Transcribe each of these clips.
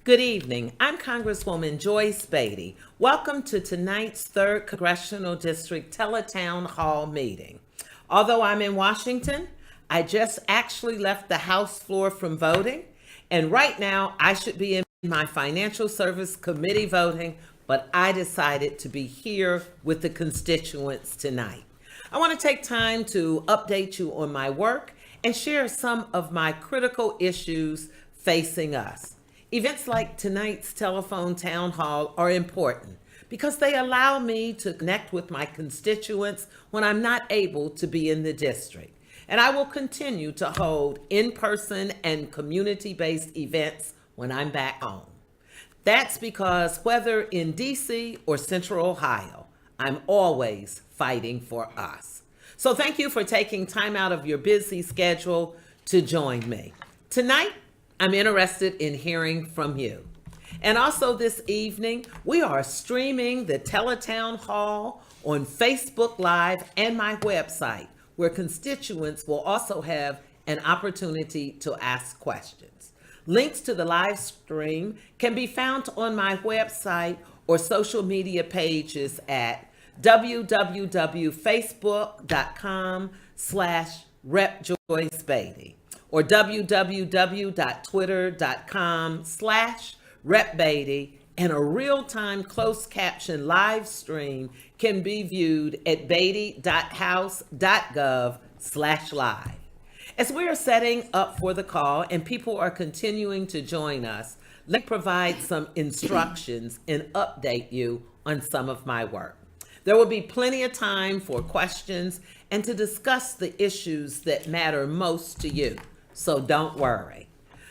Good evening. I'm Congresswoman Joyce Beatty. Welcome to tonight's 3rd Congressional District Teletown Hall meeting. Although I'm in Washington, I just actually left the House floor from voting, and right now I should be in my Financial Service Committee voting, but I decided to be here with the constituents tonight. I want to take time to update you on my work and share some of my critical issues facing us. Events like tonight's telephone town hall are important because they allow me to connect with my constituents when I'm not able to be in the district. And I will continue to hold in-person and community-based events when I'm back home. That's because whether in DC or Central Ohio, I'm always fighting for us. So thank you for taking time out of your busy schedule to join me. Tonight, I'm interested in hearing from you. And also this evening, we are streaming the Teletown Hall on Facebook Live and my website, where constituents will also have an opportunity to ask questions. Links to the live stream can be found on my website or social media pages at www.facebook.com/RepJoyceBeatty or www.twitter.com/RepBeatty, and a real-time closed caption live stream can be viewed at beatty.house.gov/live. As we are setting up for the call and people are continuing to join us, let me provide some instructions and update you on some of my work. There will be plenty of time for questions and to discuss the issues that matter most to you, so don't worry.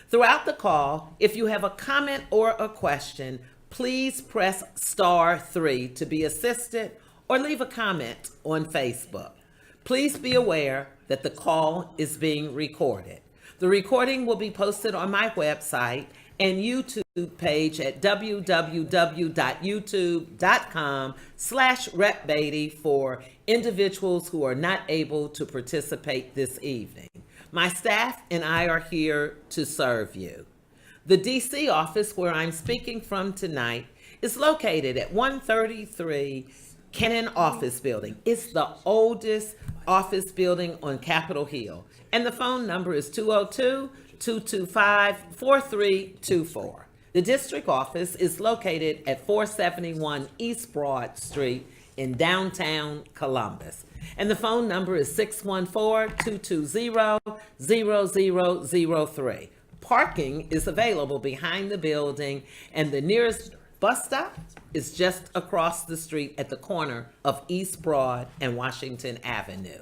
Throughout the call, if you have a comment or a question, please press *3 to be assisted or leave a comment on Facebook. Please be aware that the call is being recorded. The recording will be posted on my website and YouTube page at www.youtube.com/RepBeatty for individuals who are not able to participate this evening. My staff and I are here to serve you. The DC office where I'm speaking from tonight is located at 133 Kennan Office Building. It's the oldest office building on Capitol Hill, and the phone number is 202-225-4324. The district office is located at 471 East Broad Street in downtown Columbus, and the phone number is 614-220-0003. Parking is available behind the building, and the nearest bus stop is just across the street at the corner of East Broad and Washington Avenue.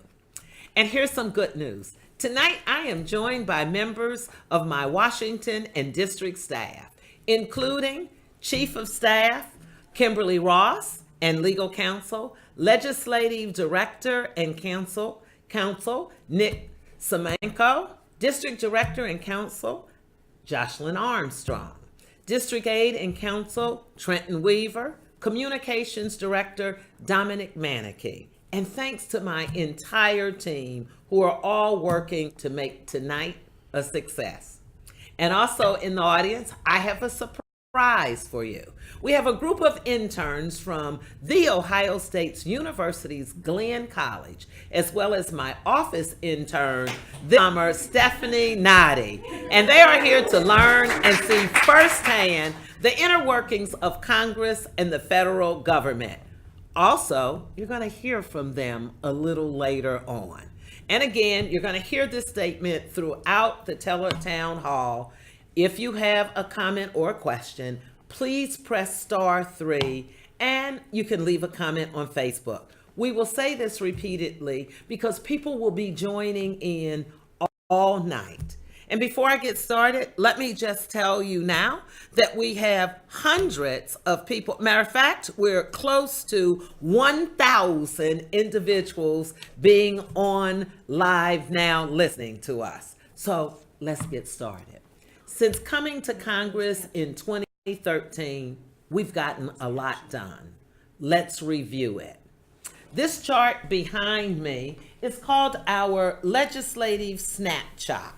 And here's some good news. Tonight, I am joined by members of my Washington and district staff, including Chief of Staff Kimberly Ross and Legal Counsel, Legislative Director and Counsel Nick Semenko, District Director and Counsel Jocelyn Armstrong, District Aide and Counsel Trenton Weaver, Communications Director Dominic Manicki, and thanks to my entire team who are all working to make tonight a success. And also in the audience, I have a surprise for you. We have a group of interns from The Ohio State University's Glenn College, as well as my office intern this summer, Stephanie Noddy. And they are here to learn and see firsthand the inner workings of Congress and the federal government. Also, you're going to hear from them a little later on. And again, you're going to hear this statement throughout the Teletown Hall. If you have a comment or a question, please press *3, and you can leave a comment on Facebook. We will say this repeatedly because people will be joining in all night. And before I get started, let me just tell you now that we have hundreds of people. Matter of fact, we're close to 1,000 individuals being on live now listening to us. So let's get started. Since coming to Congress in 2013, we've gotten a lot done. Let's review it. This chart behind me is called our legislative snapshot.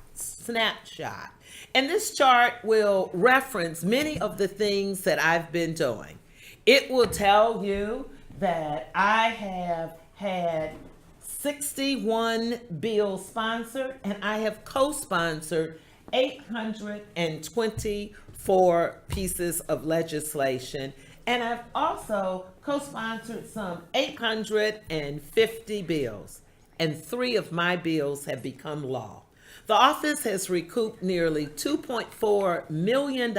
And this chart will reference many of the things that I've been doing. It will tell you that I have had 61 bills sponsored, and I have co-sponsored 824 pieces of legislation, and I've also co-sponsored some 850 bills, and 3 of my bills have become law. The office has recouped nearly $2.4 million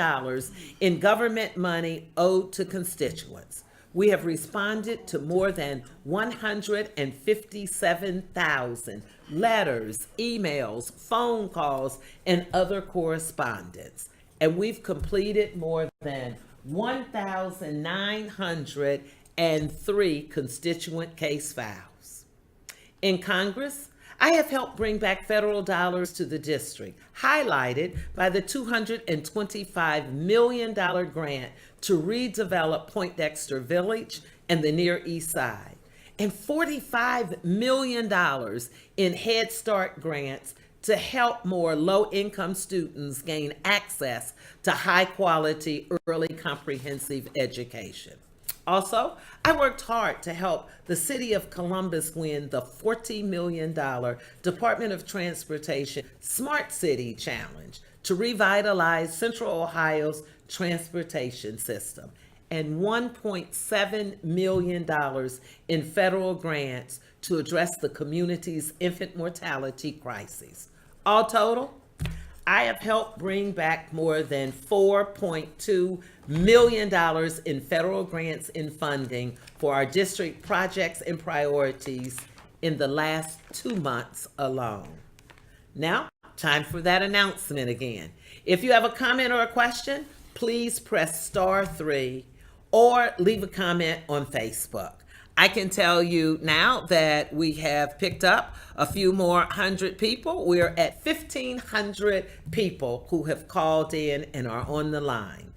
in government money owed to constituents. We have responded to more than 157,000 letters, emails, phone calls, and other correspondence. And we've completed more than 1,903 constituent case files. In Congress, I have helped bring back federal dollars to the district, highlighted by the $225 million grant to redevelop Poindexter Village and the Near East Side, and $45 million in Head Start grants to help more low-income students gain access to high-quality early comprehensive education. Also, I worked hard to help the city of Columbus win the $40 million Department of Transportation Smart City Challenge to revitalize Central Ohio's transportation system, and $1.7 million in federal grants to address the community's infant mortality crisis. All total, I have helped bring back more than $4.2 million in federal grants and funding for our district projects and priorities in the last 2 months alone. Now, time for that announcement again. If you have a comment or a question, please press *3 or leave a comment on Facebook. I can tell you now that we have picked up a few more hundred people. We're at 1,500 people who have called in and are on the line.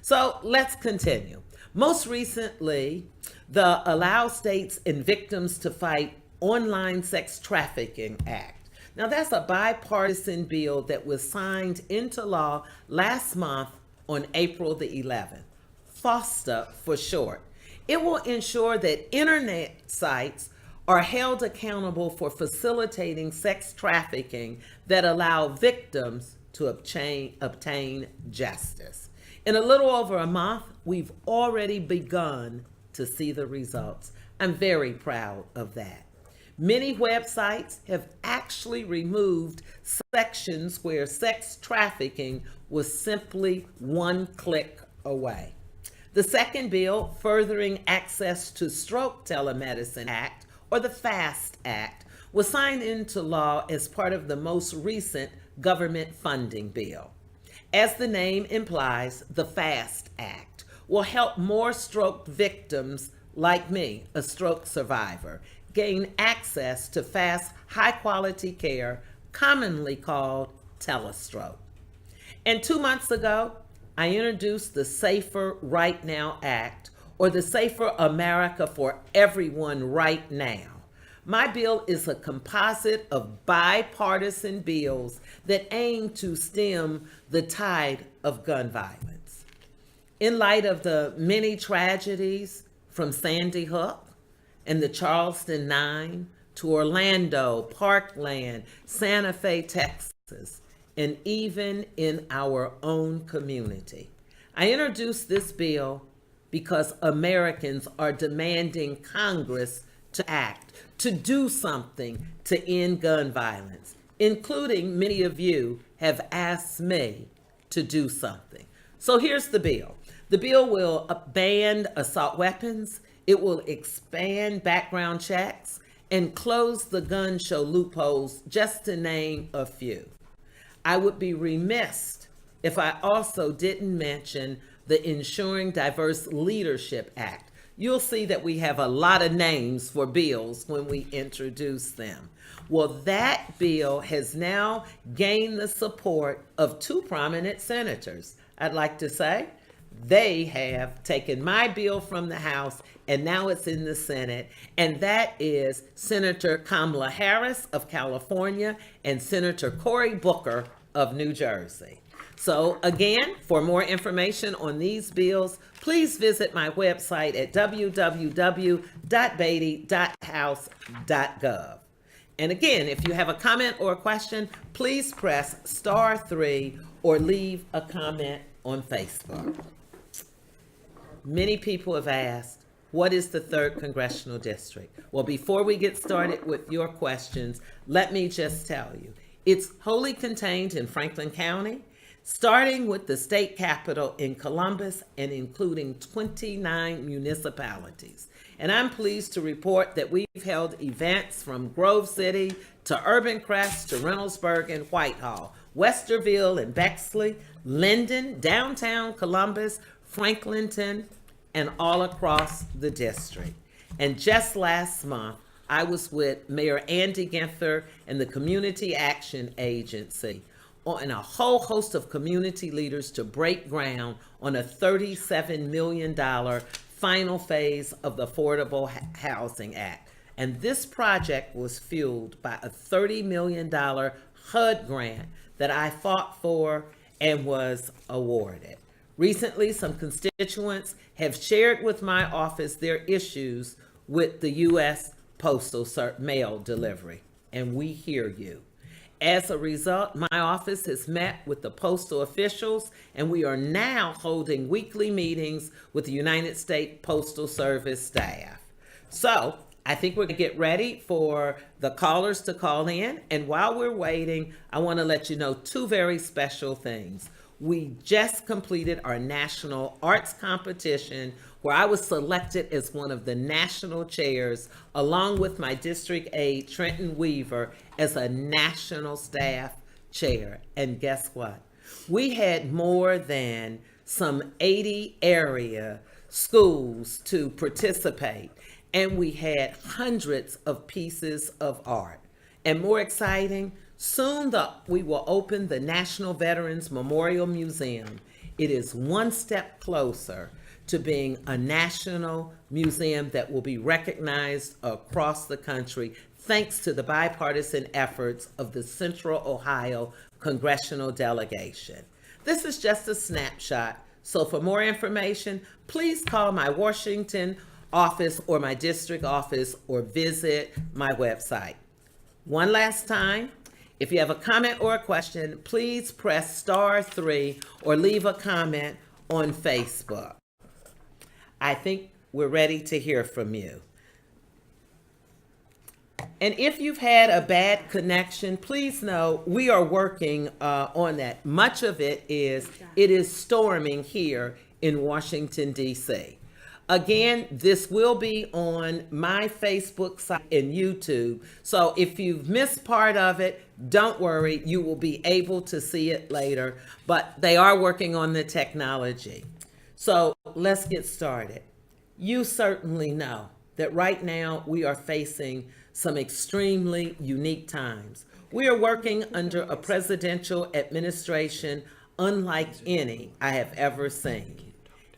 So let's continue. Most recently, the Allow States and Victims to Fight Online Sex Trafficking Act. Now, that's a bipartisan bill that was signed into law last month on April the 11th, FOSTA for short. It will ensure that internet sites are held accountable for facilitating sex trafficking that allow victims to obtain justice. In a little over a month, we've already begun to see the results. I'm very proud of that. Many websites have actually removed sections where sex trafficking was simply one click away. The second bill, Furthering Access to Stroke Telemedicine Act, or the FAST Act, was signed into law as part of the most recent government funding bill. As the name implies, the FAST Act will help more stroke victims like me, a stroke survivor, gain access to fast, high-quality care, commonly called telestroke. And 2 months ago, I introduced the Safer Right Now Act, or the Safer America for Everyone Right Now. My bill is a composite of bipartisan bills that aim to stem the tide of gun violence. In light of the many tragedies from Sandy Hook and the Charleston 9 to Orlando, Parkland, Santa Fe, Texas, and even in our own community, I introduced this bill because Americans are demanding Congress to act, to do something to end gun violence, including many of you have asked me to do something. So here's the bill. The bill will ban assault weapons, it will expand background checks, and close the gun show loopholes, just to name a few. I would be remiss if I also didn't mention the Ensuring Diverse Leadership Act. You'll see that we have a lot of names for bills when we introduce them. Well, that bill has now gained the support of 2 prominent senators. I'd like to say they have taken my bill from the House and now it's in the Senate, and that is Senator Kamala Harris of California and Senator Cory Booker of New Jersey. So again, for more information on these bills, please visit my website at www.beatty.house.gov. And again, if you have a comment or a question, please press *3 or leave a comment on Facebook. Many people have asked, what is the 3rd Congressional District? Well, before we get started with your questions, let me just tell you, it's wholly contained in Franklin County, starting with the state capital in Columbus and including 29 municipalities. And I'm pleased to report that we've held events from Grove City to Urban Crest to Reynoldsburg and Whitehall, Westerville and Bexley, Linden, downtown Columbus, Franklinton, and all across the district. And just last month, I was with Mayor Andy Ginther and the Community Action Agency and a whole host of community leaders to break ground on a $37 million final phase of the Affordable Housing Act. And this project was fueled by a $30 million HUD grant that I fought for and was awarded. Recently, some constituents have shared with my office their issues with the U.S. Postal Mail delivery, and we hear you. As a result, my office has met with the postal officials, and we are now holding weekly meetings with the United States Postal Service staff. So I think we're going to get ready for the callers to call in. And while we're waiting, I want to let you know 2 very special things. We just completed our national arts competition where I was selected as one of the national chairs, along with my district aide, Trenton Weaver, as a national staff chair. And guess what? We had more than some 80 area schools to participate, and we had hundreds of pieces of art. And more exciting, soon we will open the National Veterans Memorial Museum. It is one step closer to being a national museum that will be recognized across the country, thanks to the bipartisan efforts of the Central Ohio Congressional delegation. This is just a snapshot, so for more information, please call my Washington office or my district office or visit my website. One last time, if you have a comment or a question, please press *3 or leave a comment on Facebook. I think we're ready to hear from you. And if you've had a bad connection, please know we are working on that. Much of it is storming here in Washington, D.C. Again, this will be on my Facebook site and YouTube. So if you've missed part of it, don't worry, you will be able to see it later. But they are working on the technology. So let's get started. You certainly know that right now we are facing some extremely unique times. We are working under a presidential administration unlike any I have ever seen.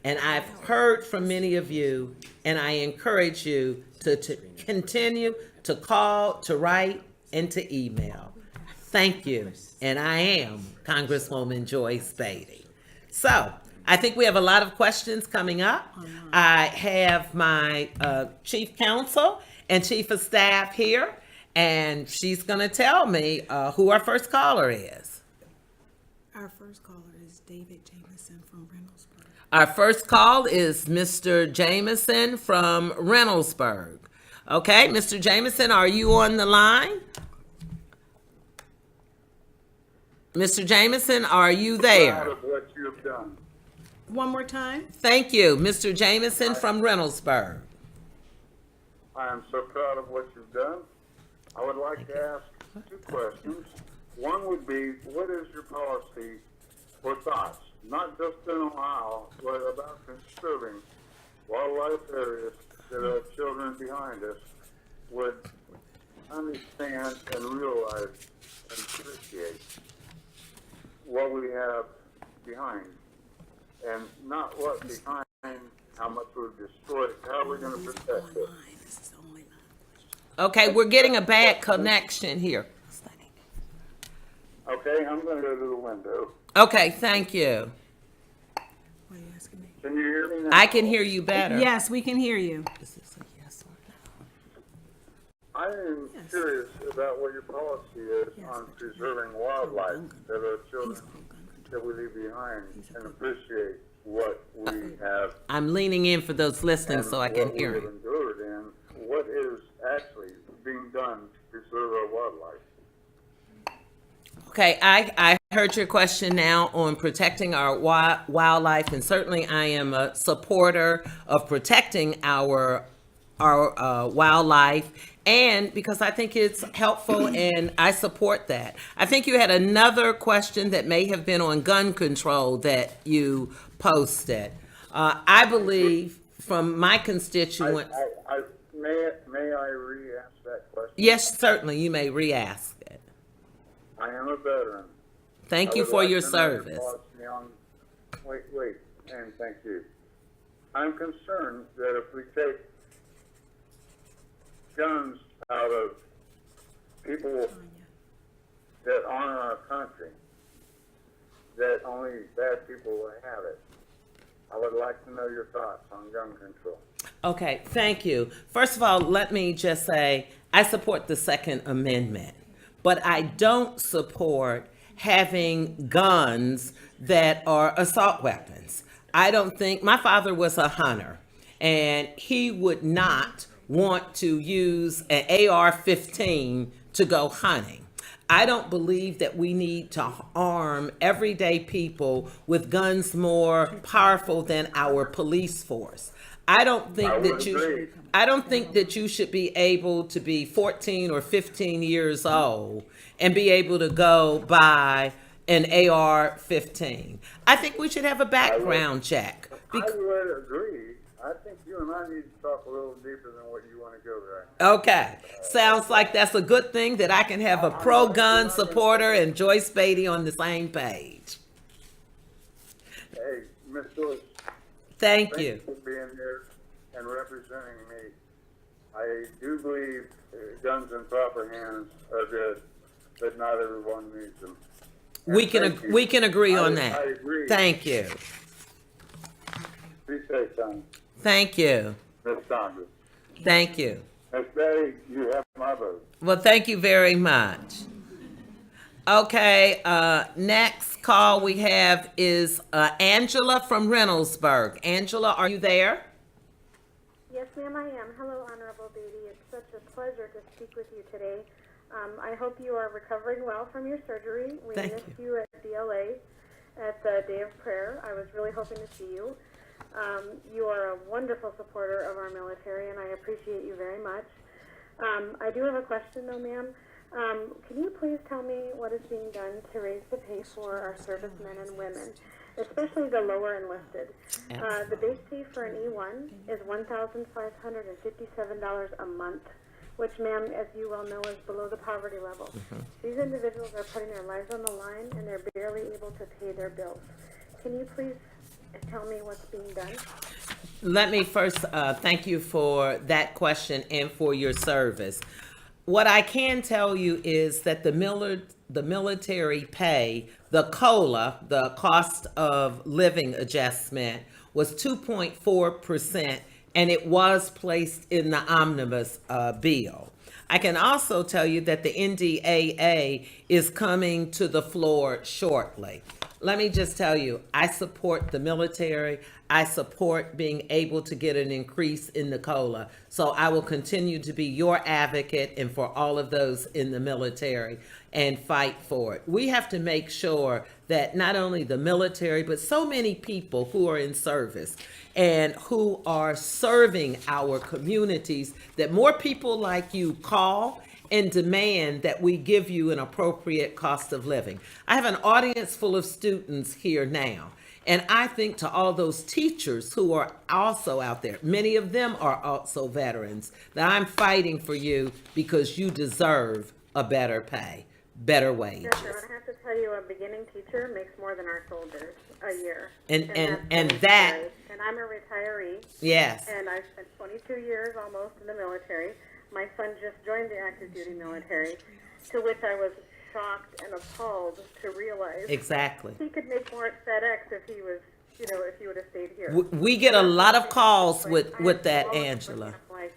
And I've heard from many of you, and I encourage you to continue to call, to write, and to email. Thank you. And I am Congresswoman Joyce Beatty. So I think we have a lot of questions coming up. I have my chief counsel and chief of staff here, and she's going to tell me who our first caller is. Our first caller is David Jameson from Reynoldsburg. Our first call is Mr. Jameson from Reynoldsburg. Okay, Mr. Jameson, are you on the line? Mr. Jameson, are you there? Proud of what you have done. One more time. Thank you, Mr. Jameson from Reynoldsburg. I am so proud of what you've done. I would like to ask 2 questions. One would be, what is your policy or thoughts, not just in Ohio, but about conserving wildlife areas that our children behind us would understand and realize and appreciate what we have behind, and not what behind, how much we've destroyed, how we're going to protect it. Okay, we're getting a bad connection here. Okay, I'm going to go to the window. Okay, thank you. What are you asking me? Can you hear me now? I can hear you better. Yes, we can hear you. Is this a yes or I am Yes. curious about what your policy is Yes, on but preserving you're wildlife pro-gun that our He's children pro-gun that control. we leave behind He's a and pro- appreciate what we have no? I'm leaning in for those listening and so I can what we hear have you. endured and what is actually being done to preserve our wildlife. Okay, I heard your question now on protecting our wildlife, and certainly I am a supporter of protecting our wildlife, and because I think it's helpful, and I support that. I think you had another question that may have been on gun control that you posted. I believe from my constituents. May I re-ask that question? Yes, certainly you may re-ask it. I am a veteran. Thank I you would for like your to know your service. policy on- Wait, and thank you. I'm concerned that if we take guns out of people that honor our country, that only bad people will have it. I would like to know your thoughts on gun control. Okay, thank you. First of all, let me just say I support the Second Amendment, but I don't support having guns that are assault weapons. I don't think my father was a hunter, and he would not want to use an AR-15 to go hunting. I don't believe that we need to arm everyday people with guns more powerful than our police force. I don't think I that would you agree. I don't think that you should be able to be 14 or 15 years old and be able to go buy an AR-15. I think we should have a background check. I would agree. I think you and I need to talk a little deeper than what you want to go there. Okay, sounds like that's a good thing that I can have a pro-gun supporter and Joyce Beatty on the same page. Hey, Miss Joyce, Thank thank you you. for being here and representing me. I do believe guns in proper hands are good, but not everyone needs them. And We can thank you. we can agree on I that. agree. Thank you. Be safe, son. Thank you. Miss Sandra. Thank you. Miss Betty, you have my vote. Well, thank you very much. Okay, next call we have is Angela from Reynoldsburg. Angela, are you there? Yes, ma'am, I am. Hello, Honorable Beatty. It's such a pleasure to speak with you today. I hope you are recovering well from your surgery. We Thank missed you at DLA at the Day of Prayer. I was really hoping to see you. You are a wonderful supporter of our military, and I appreciate you very much. I do have a question, though, ma'am. Can you please tell me what is being done to raise the pay for our servicemen and women, especially the lower enlisted? The base pay for an E1 is $1,557 a month, which, ma'am, as you well know, is below the poverty level. These individuals are putting their lives on the line, and they're barely able to pay their bills. Can you please tell me what's being done? Let me first thank you for that question and for your service. What I can tell you is that the military pay, the COLA, the cost of living adjustment, was 2.4%, and it was placed in the omnibus bill. I can also tell you that the NDAA is coming to the floor shortly. Let me just tell you, I support the military. I support being able to get an increase in the COLA. So I will continue to be your advocate and for all of those in the military and fight for it. We have to make sure that not only the military, but so many people who are in service and who are serving our communities, that more people like you call and demand that we give you an appropriate cost of living. I have an audience full of students here now, and I think to all those teachers who are also out there, many of them are also veterans, that I'm fighting for you because you deserve a better pay, better wages. Yes, sir. I have to tell you, a beginning teacher makes more than our soldiers a year. And that's that, scary. And I'm a retiree. yes. And I spent 22 years almost in the military. My son just joined the active duty military, to which I was shocked and appalled to realize Exactly. he could make more at FedEx if he was, if he would have stayed here. We get a lot of calls Like, with I that, am so Angela. I'm like,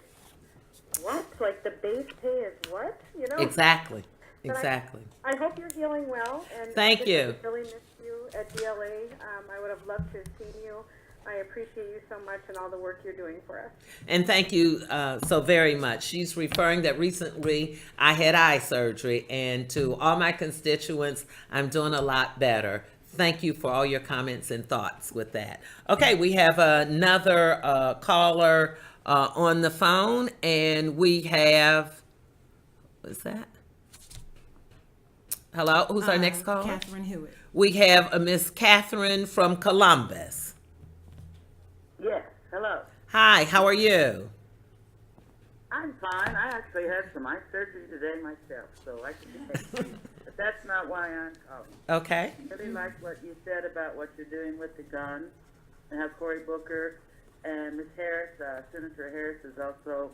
what? Like the base pay is what? Exactly. But Exactly. I hope you're healing well. And Thank you. I really missed you at DLA. I would have loved to have seen you. I appreciate you so much and all the work you're doing for us. And thank you so very much. She's referring that recently I had eye surgery, and to all my constituents, I'm doing a lot better. Thank you for all your comments and thoughts with that. Okay, we have another caller on the phone, and we have, what is that? Hello, who's our next caller? Catherine Hewitt. We have a Miss Catherine from Columbus. Yes, hello. Hi, how are you? I'm fine. I actually had some eye surgery today myself, so I can take you. But that's not why I'm calling. Okay. I really like what you said about what you're doing with the gun, and how Cory Booker and Ms. Harris, Senator Harris, is also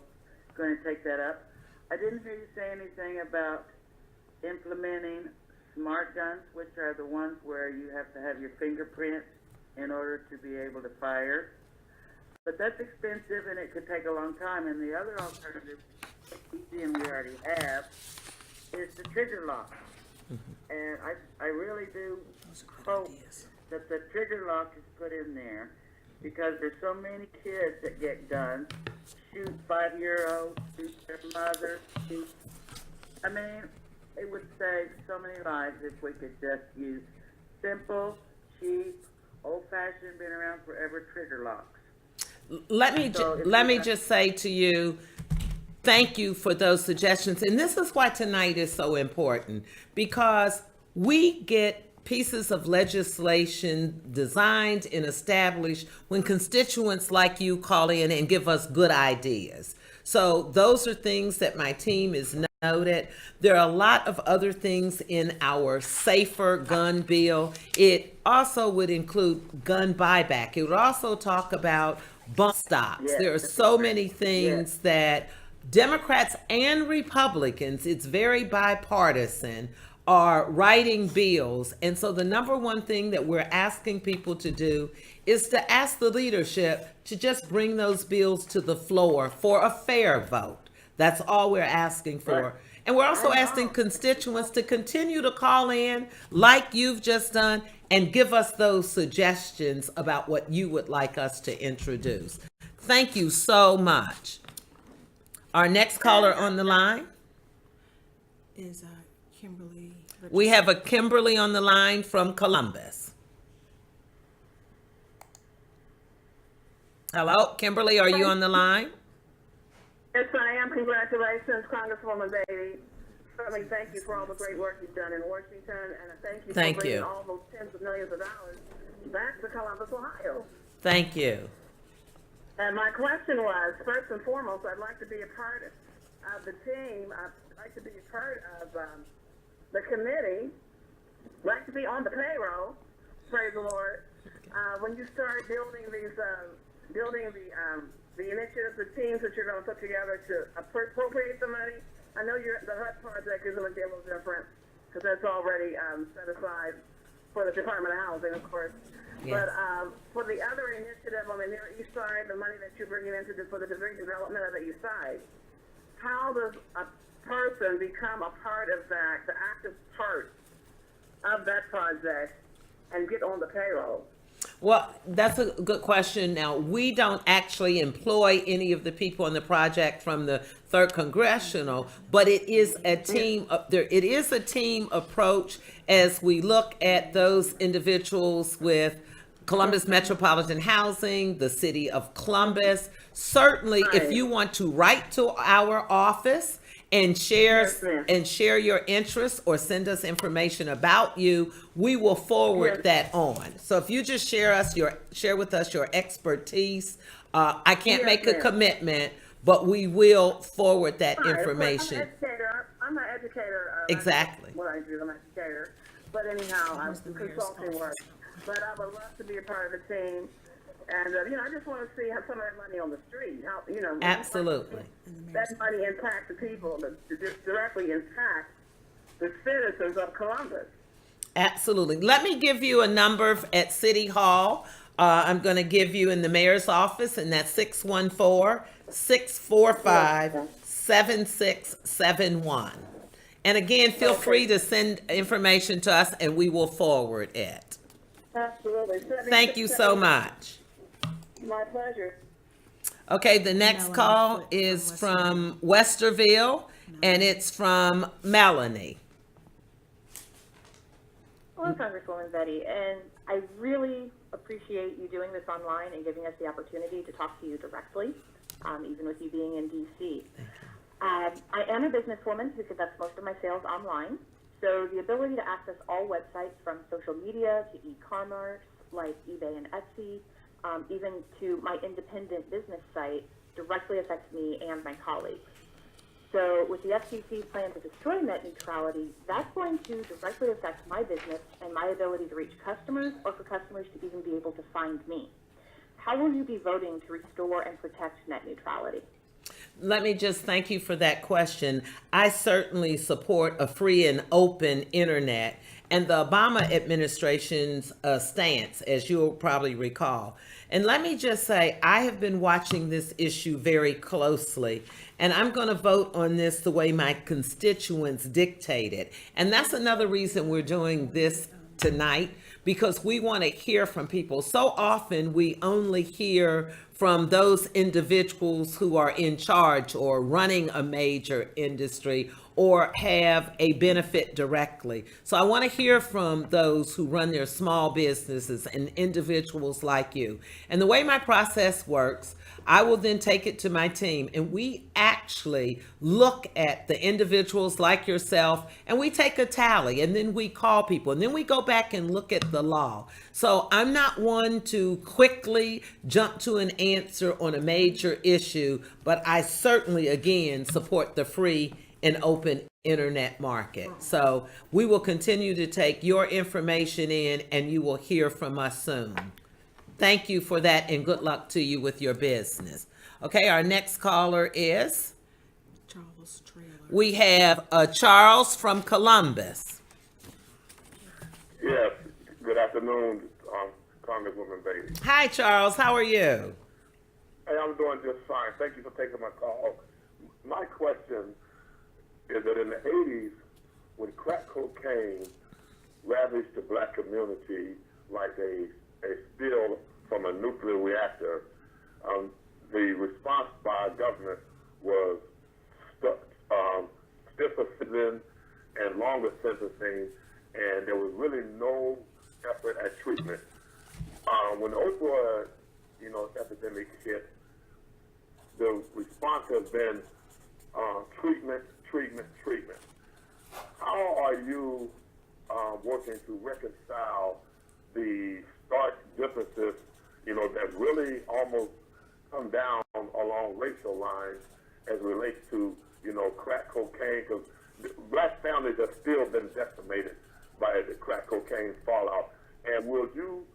going to take that up. I didn't hear you say anything about implementing smart guns, which are the ones where you have to have your fingerprint in order to be able to fire. But that's expensive and it could take a long time. And the other alternative, and we already have, is the trigger lock. And I really do hope that the trigger lock is put in there, because there's so many kids that get guns, shoot 5-year-olds, shoot their mother, shoot. I mean, it would save so many lives if we could just use simple, cheap, old-fashioned, been around forever trigger locks. Let me just say to you, thank you for those suggestions. And this is why tonight is so important, because we get pieces of legislation designed and established when constituents like you call in and give us good ideas. So those are things that my team is noted. There are a lot of other things in our safer gun bill. It also would include gun buyback. It would also talk about bump stocks. Yes, There are so many things that Democrats and Republicans, it's very bipartisan, are writing bills. And so the number one thing that we're asking people to do is to ask the leadership to just bring those bills to the floor for a fair vote. That's all we're asking for. Right. And we're also asking constituents to continue to call in like you've just done and give us those suggestions about what you would like us to introduce. Thank you so much. Our next caller on the line. Is Kimberly. We have a Kimberly on the line from Columbus. Hello, Kimberly, are you on the line? Yes, I am. Congratulations, Congresswoman Beatty. Certainly thank you for all the great work you've done in Washington, and thank you for bringing all those tens of millions of dollars back to Columbus, Ohio. Thank you. And my question was, first and foremost, I'd like to be a part of the team. I'd like to be a part of the committee. I'd like to be on the payroll. Praise the Lord. When you start building these, the initiatives, the teams that you're going to put together to appropriate the money. I know the HUD project is going to be a little different because that's already set aside for the Department of Housing, of course. Yes. But for the other initiative on the Near East Side, the money that you're bringing into for the redevelopment of the East Side, how does a person become a part of that, the active part of that project, and get on the payroll? Well, that's a good question. Now, we don't actually employ any of the people on the project from the 3rd Congressional, but it is a team. It is a team approach as we look at those individuals with Columbus Metropolitan Housing, the City of Columbus. Certainly, if you want to write to our office and share your interests or send us information about you, we will forward that on. So if you just share with us your expertise, I can't make a commitment, but we will forward that information. I'm an educator. Exactly. What I do, I'm an educator. But anyhow, I'm consulting work. But I would love to be a part of the team. And, I just want to see how some of that money on the street, how, Absolutely. that money impact the people, directly impact the citizens of Columbus. Absolutely. Let me give you a number at City Hall. I'm going to give you in the mayor's office, and that's 614-645-7671. And again, feel free to send information to us, and we will forward it. Absolutely. Thank you so much. My pleasure. Okay, the next Melanie call Foote is from from Westerville, and it's from Melanie. Hello, Congresswoman Betty, and I really appreciate you doing this online and giving us the opportunity to talk to you directly, even with you being in D.C. I am a businesswoman who conducts most of my sales online, so the ability to access all websites from social media to e-commerce like eBay and Etsy, even to my independent business site, directly affects me and my colleagues. So with the FCC's plan to destroy net neutrality, that's going to directly affect my business and my ability to reach customers or for customers to even be able to find me. How will you be voting to restore and protect net neutrality? Let me just thank you for that question. I certainly support a free and open internet and the Obama administration's stance, as you'll probably recall. And let me just say, I have been watching this issue very closely, and I'm going to vote on this the way my constituents dictate it. And that's another reason we're doing this tonight, because we want to hear from people. So often we only hear from those individuals who are in charge or running a major industry or have a benefit directly. So I want to hear from those who run their small businesses and individuals like you. And the way my process works, I will then take it to my team, and we actually look at the individuals like yourself, and we take a tally, and then we call people, and then we go back and look at the law. So I'm not one to quickly jump to an answer on a major issue, but I certainly, again, support the free and open internet market. So we will continue to take your information in, and you will hear from us soon. Thank you for that, and good luck to you with your business. Okay, our next caller is, Charles Trailer. we have Charles from Columbus. Yes. Good afternoon, Congresswoman Beatty. Hi, Charles. How are you? Hey, I'm doing just fine. Thank you for taking my call. My question is that in the 80s, when crack cocaine ravaged the black community like a spill from a nuclear reactor, the response by government was stiffer sentencing and longer sentencing, and there was really no effort at treatment. When the opioid, epidemic hit, the response has been treatment. How are you working to reconcile the stark differences, that really almost come down along racial lines as it relates to, crack cocaine? Because black families have still been decimated by the crack cocaine fallout. And will you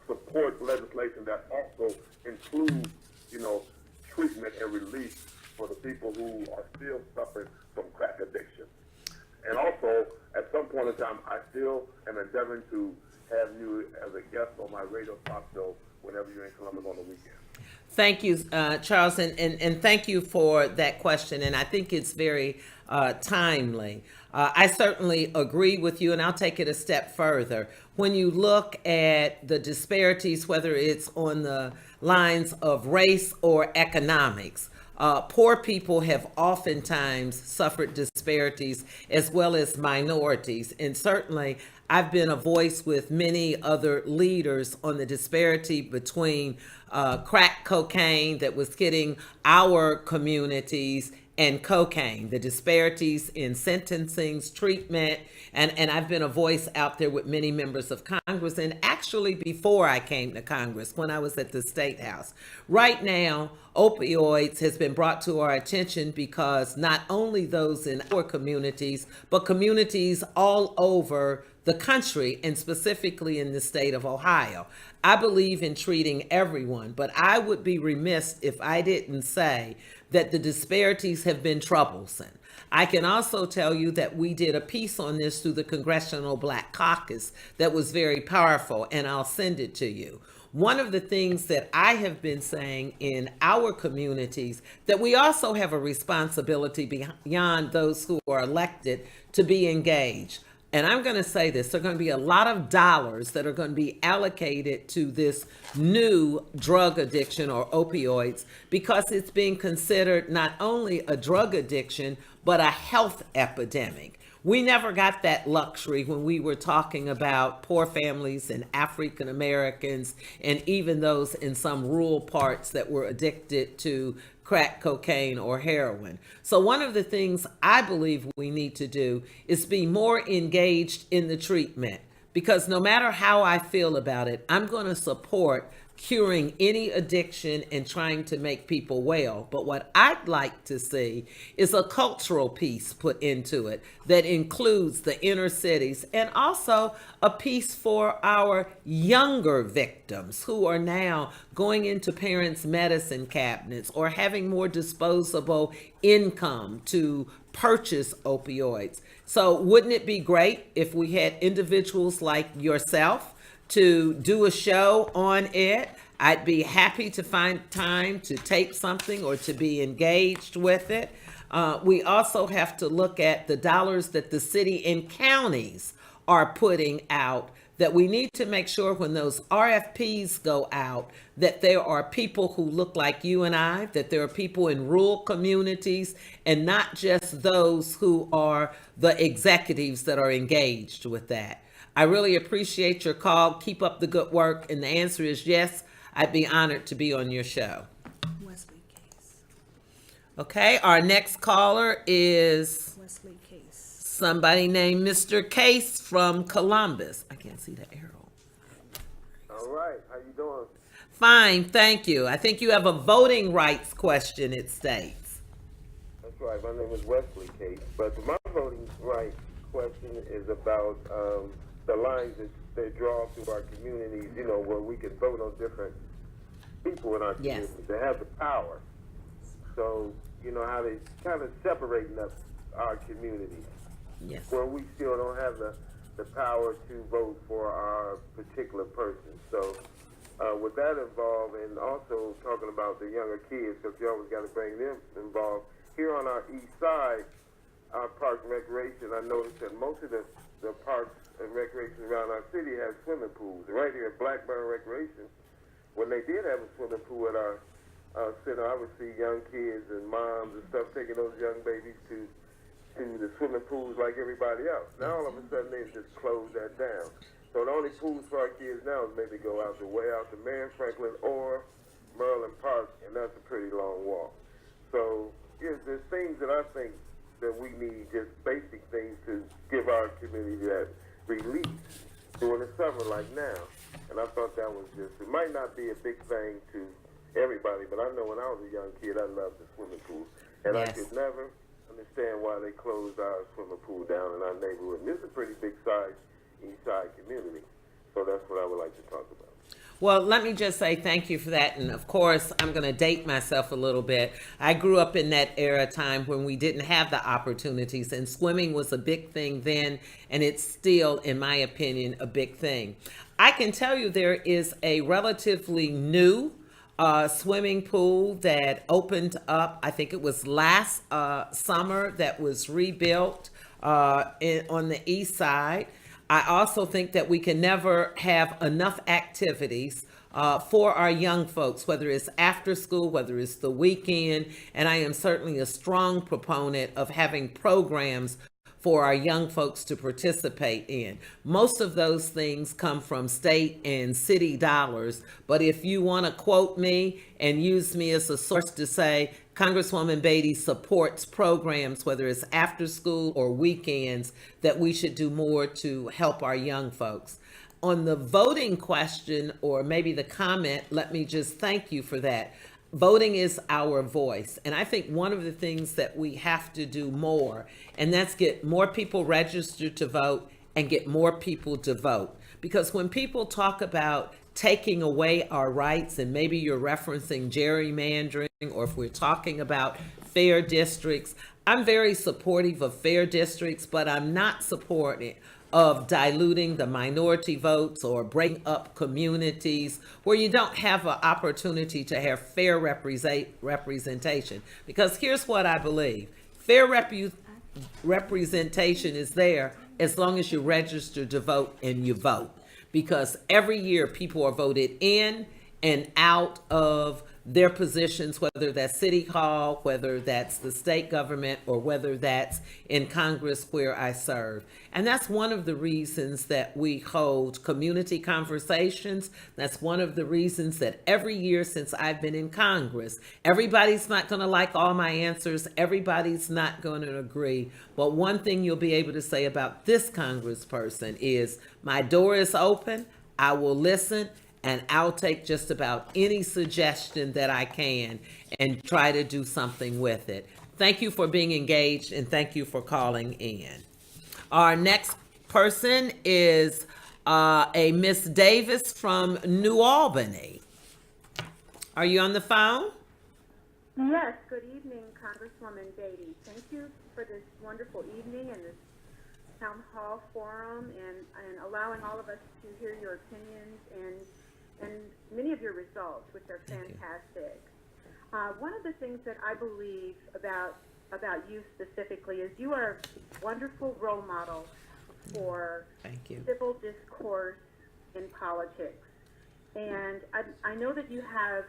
support legislation that also includes, treatment and relief for the people who are still suffering from crack addiction? And also, at some point in time, I still am endeavoring to have you as a guest on my radio talk show whenever you're in Columbus on the weekend. Thank you, Charles, and thank you for that question, and I think it's very timely. I certainly agree with you, and I'll take it a step further. When you look at the disparities, whether it's on the lines of race or economics, poor people have oftentimes suffered disparities as well as minorities. And certainly, I've been a voice with many other leaders on the disparity between crack cocaine that was hitting our communities and cocaine, the disparities in sentencings, treatment, and I've been a voice out there with many members of Congress, and actually before I came to Congress, when I was at the State House. Right now, opioids has been brought to our attention because not only those in our communities, but communities all over the country and specifically in the state of Ohio. I believe in treating everyone, but I would be remiss if I didn't say that the disparities have been troublesome. I can also tell you that we did a piece on this through the Congressional Black Caucus that was very powerful, and I'll send it to you. One of the things that I have been saying in our communities, that we also have a responsibility beyond those who are elected to be engaged. And I'm going to say this, there are going to be a lot of dollars that are going to be allocated to this new drug addiction or opioids because it's being considered not only a drug addiction, but a health epidemic. We never got that luxury when we were talking about poor families and African Americans and even those in some rural parts that were addicted to crack cocaine or heroin. So one of the things I believe we need to do is be more engaged in the treatment, because no matter how I feel about it, I'm going to support curing any addiction and trying to make people well. But what I'd like to see is a cultural piece put into it that includes the inner cities and also a piece for our younger victims who are now going into parents' medicine cabinets or having more disposable income to purchase opioids. So wouldn't it be great if we had individuals like yourself to do a show on it? I'd be happy to find time to tape something or to be engaged with it. We also have to look at the dollars that the city and counties are putting out, that we need to make sure when those RFPs go out that there are people who look like you and I, that there are people in rural communities and not just those who are the executives that are engaged with that. I really appreciate your call. Keep up the good work. And the answer is yes, I'd be honored to be on your show. Wesley Case. Okay, our next caller is Wesley Case. somebody named Mr. Case from Columbus. I can't see the arrow. All right, how you doing? Fine, thank you. I think you have a voting rights question, it states. That's right, my name is Wesley Case, but my voting rights question is about the lines that they draw through our communities, you know, where we can vote on different people in our Yes. communities that have the power. So, you know, how they kind of separating up our communities, Yes. where we still don't have the power to vote for our particular person. So, with that involved, and also talking about the younger kids, because you always got to bring them involved. Here on our east side, our parks and recreation, I noticed that most of the parks and recreation around our city has swimming pools. Right here at Blackburn Recreation, when they did have a swimming pool at our center, I would see young kids and moms and stuff taking those young babies to the swimming pools like everybody else. Now all of a sudden they just closed that down. So the only pools for our kids now is maybe go out to Marion Franklin or Merlin Park, and that's a pretty long walk. So there's things that I think that we need, just basic things to give our community that release during the summer like now. And I thought that was just, it might not be a big thing to everybody, but I know when I was a young kid, I loved the swimming pool. And I Yes. could never understand why they closed our swimming pool down in our neighborhood. And this is a pretty big size east side community. So that's what I would like to talk about. Well, let me just say thank you for that. And of course, I'm going to date myself a little bit. I grew up in that era time when we didn't have the opportunities, and swimming was a big thing then, and it's still, in my opinion, a big thing. I can tell you there is a relatively new swimming pool that opened up, I think it was last summer, that was rebuilt on the east side. I also think that we can never have enough activities for our young folks, whether it's after school, whether it's the weekend, and I am certainly a strong proponent of having programs for our young folks to participate in. Most of those things come from state and city dollars, but if you want to quote me and use me as a source to say, Congresswoman Beatty supports programs, whether it's after school or weekends, that we should do more to help our young folks. On the voting question, or maybe the comment, let me just thank you for that. Voting is our voice. And I think one of the things that we have to do more, and that's get more people registered to vote and get more people to vote. Because when people talk about taking away our rights, and maybe you're referencing gerrymandering, or if we're talking about fair districts, I'm very supportive of fair districts, but I'm not supportive of diluting the minority votes or breaking up communities where you don't have an opportunity to have fair representation. Because here's what I believe. Fair representation is there as long as you register to vote and you vote. Because every year people are voted in and out of their positions, whether that's City Hall, whether that's the state government, or whether that's in Congress where I serve. And that's one of the reasons that we hold community conversations. That's one of the reasons that every year since I've been in Congress, everybody's not going to like all my answers. Everybody's not going to agree. But one thing you'll be able to say about this congressperson is, my door is open, I will listen, and I'll take just about any suggestion that I can and try to do something with it. Thank you for being engaged, and thank you for calling in. Our next person is a Miss Davis from New Albany. Are you on the phone? Yes, good evening, Congresswoman Beatty. Thank you for this wonderful evening and this town hall forum and allowing all of us to hear your opinions and many of your results, which are fantastic. One of the things that I believe about you specifically is you are a wonderful role model for civil discourse in politics. And I know that you have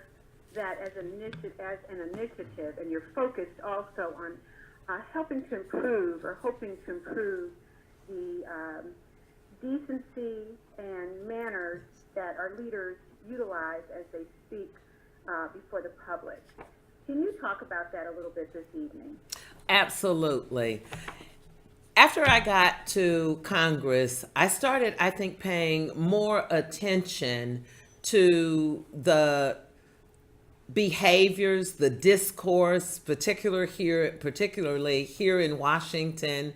that as an initiative, and you're focused also on helping to improve or hoping to improve the decency and manners that our leaders utilize as they speak before the public. Can you talk about that a little bit this evening? Absolutely. After I got to Congress, I started, I think, paying more attention to the behaviors, the discourse, particularly here in Washington.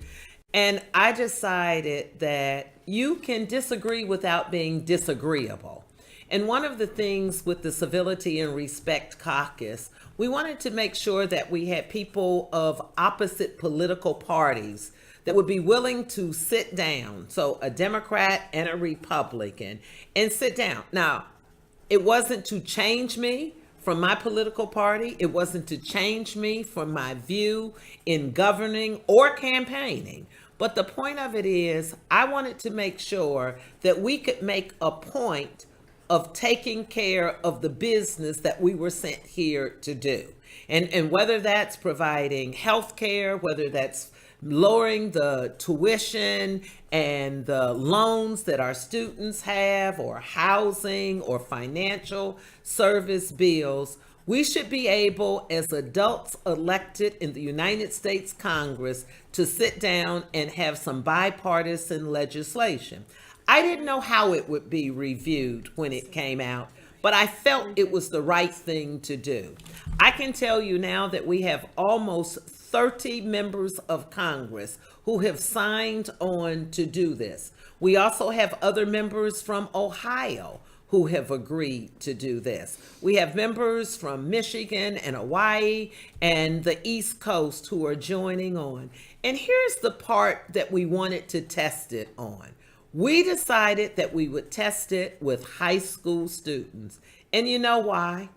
And I decided that you can disagree without being disagreeable. And one of the things with the Civility and Respect Caucus, we wanted to make sure that we had people of opposite political parties that would be willing to sit down. So a Democrat and a Republican, and sit down. Now, it wasn't to change me from my political party. It wasn't to change me from my view in governing or campaigning. But the point of it is, I wanted to make sure that we could make a point of taking care of the business that we were sent here to do. And whether that's providing health care, whether that's lowering the tuition and the loans that our students have, or housing or financial service bills, we should be able, as adults elected in the United States Congress, to sit down and have some bipartisan legislation. I didn't know how it would be reviewed when it came out, but I felt it was the right thing to do. I can tell you now that we have almost 30 members of Congress who have signed on to do this. We also have other members from Ohio who have agreed to do this. We have members from Michigan and Hawaii and the East Coast who are joining on. And here's the part that we wanted to test it on. We decided that we would test it with high school students. And you know why?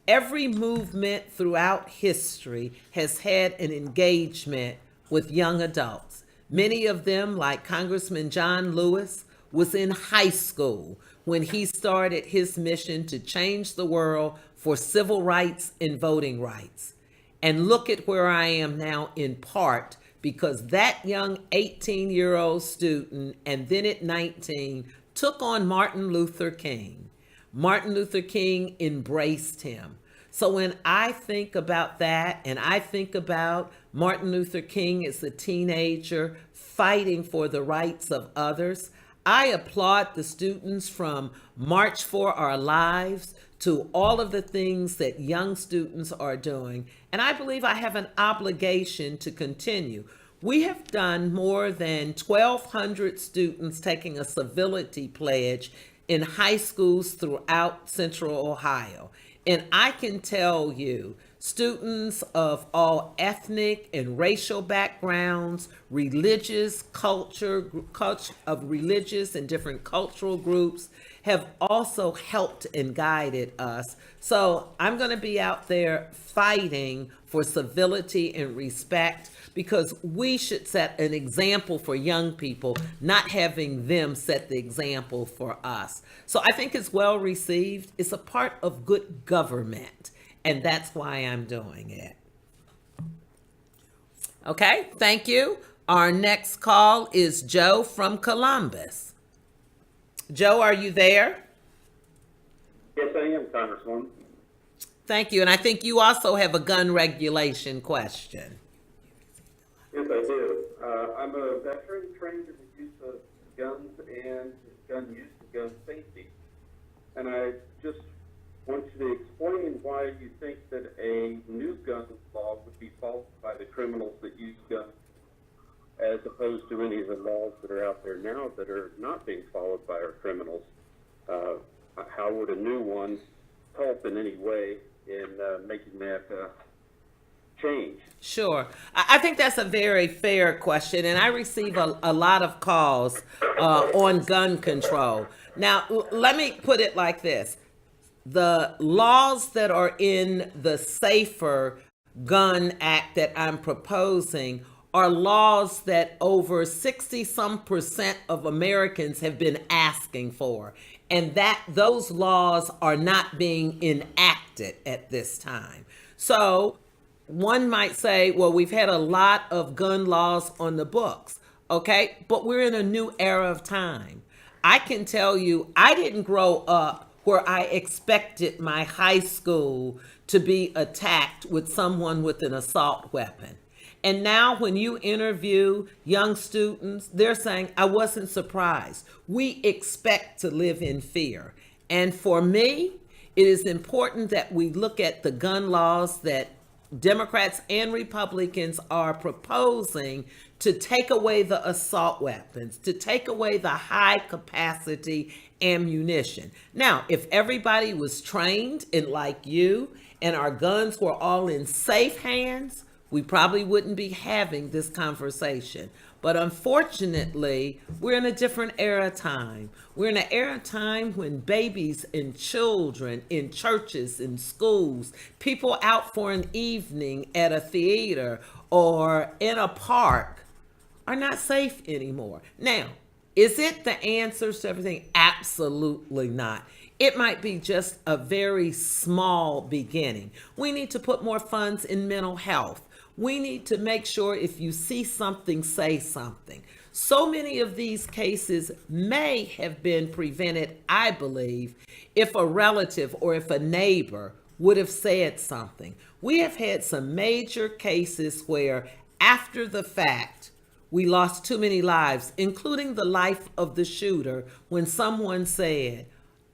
Every movement throughout history has had an engagement with young adults. Many of them, like Congressman John Lewis, was in high school when he started his mission to change the world for civil rights and voting rights. And look at where I am now, in part because that young 18-year-old student, and then at 19, took on Martin Luther King. Martin Luther King embraced him. So when I think about that, and I think about Martin Luther King as a teenager fighting for the rights of others, I applaud the students from March for Our Lives to all of the things that young students are doing. And I believe I have an obligation to continue. We have done more than 1,200 students taking a civility pledge in high schools throughout Central Ohio. And I can tell you, students of all ethnic and racial backgrounds, religious culture of religious and different cultural groups have also helped and guided us. So I'm going to be out there fighting for civility and respect, because we should set an example for young people, not having them set the example for us. So I think it's well received. It's a part of good government, and that's why I'm doing it. Okay, thank you. Our next call is Joe from Columbus. Joe, are you there? Yes, I am, Congresswoman. Thank you. And I think you also have a gun regulation question. Yes, I do. I'm a veteran trained in the use of guns and gun use and gun safety. And I just want you to explain why you think that a new gun law would be followed by the criminals that use guns, as opposed to any of the laws that are out there now that are not being followed by our criminals. How would a new one help in any way in making that change? Sure. I think that's a very fair question, and I receive a lot of calls on gun control. Now, let me put it like this. The laws that are in the Safer Gun Act that I'm proposing are laws that over 60-some% of Americans have been asking for, and that those laws are not being enacted at this time. So one might say, well, we've had a lot of gun laws on the books, okay? But we're in a new era of time. I can tell you, I didn't grow up where I expected my high school to be attacked with someone with an assault weapon. And now when you interview young students, they're saying, I wasn't surprised. We expect to live in fear. And for me, it is important that we look at the gun laws that Democrats and Republicans are proposing to take away the assault weapons, to take away the high capacity ammunition. Now, if everybody was trained and like you, and our guns were all in safe hands, we probably wouldn't be having this conversation. But unfortunately, we're in a different era time. We're in an era time when babies and children in churches and schools, people out for an evening at a theater or in a park are not safe anymore. Now, is it the answers to everything? Absolutely not. It might be just a very small beginning. We need to put more funds in mental health. We need to make sure if you see something, say something. So many of these cases may have been prevented, I believe, if a relative or if a neighbor would have said something. We have had some major cases where after the fact, we lost too many lives, including the life of the shooter, when someone said,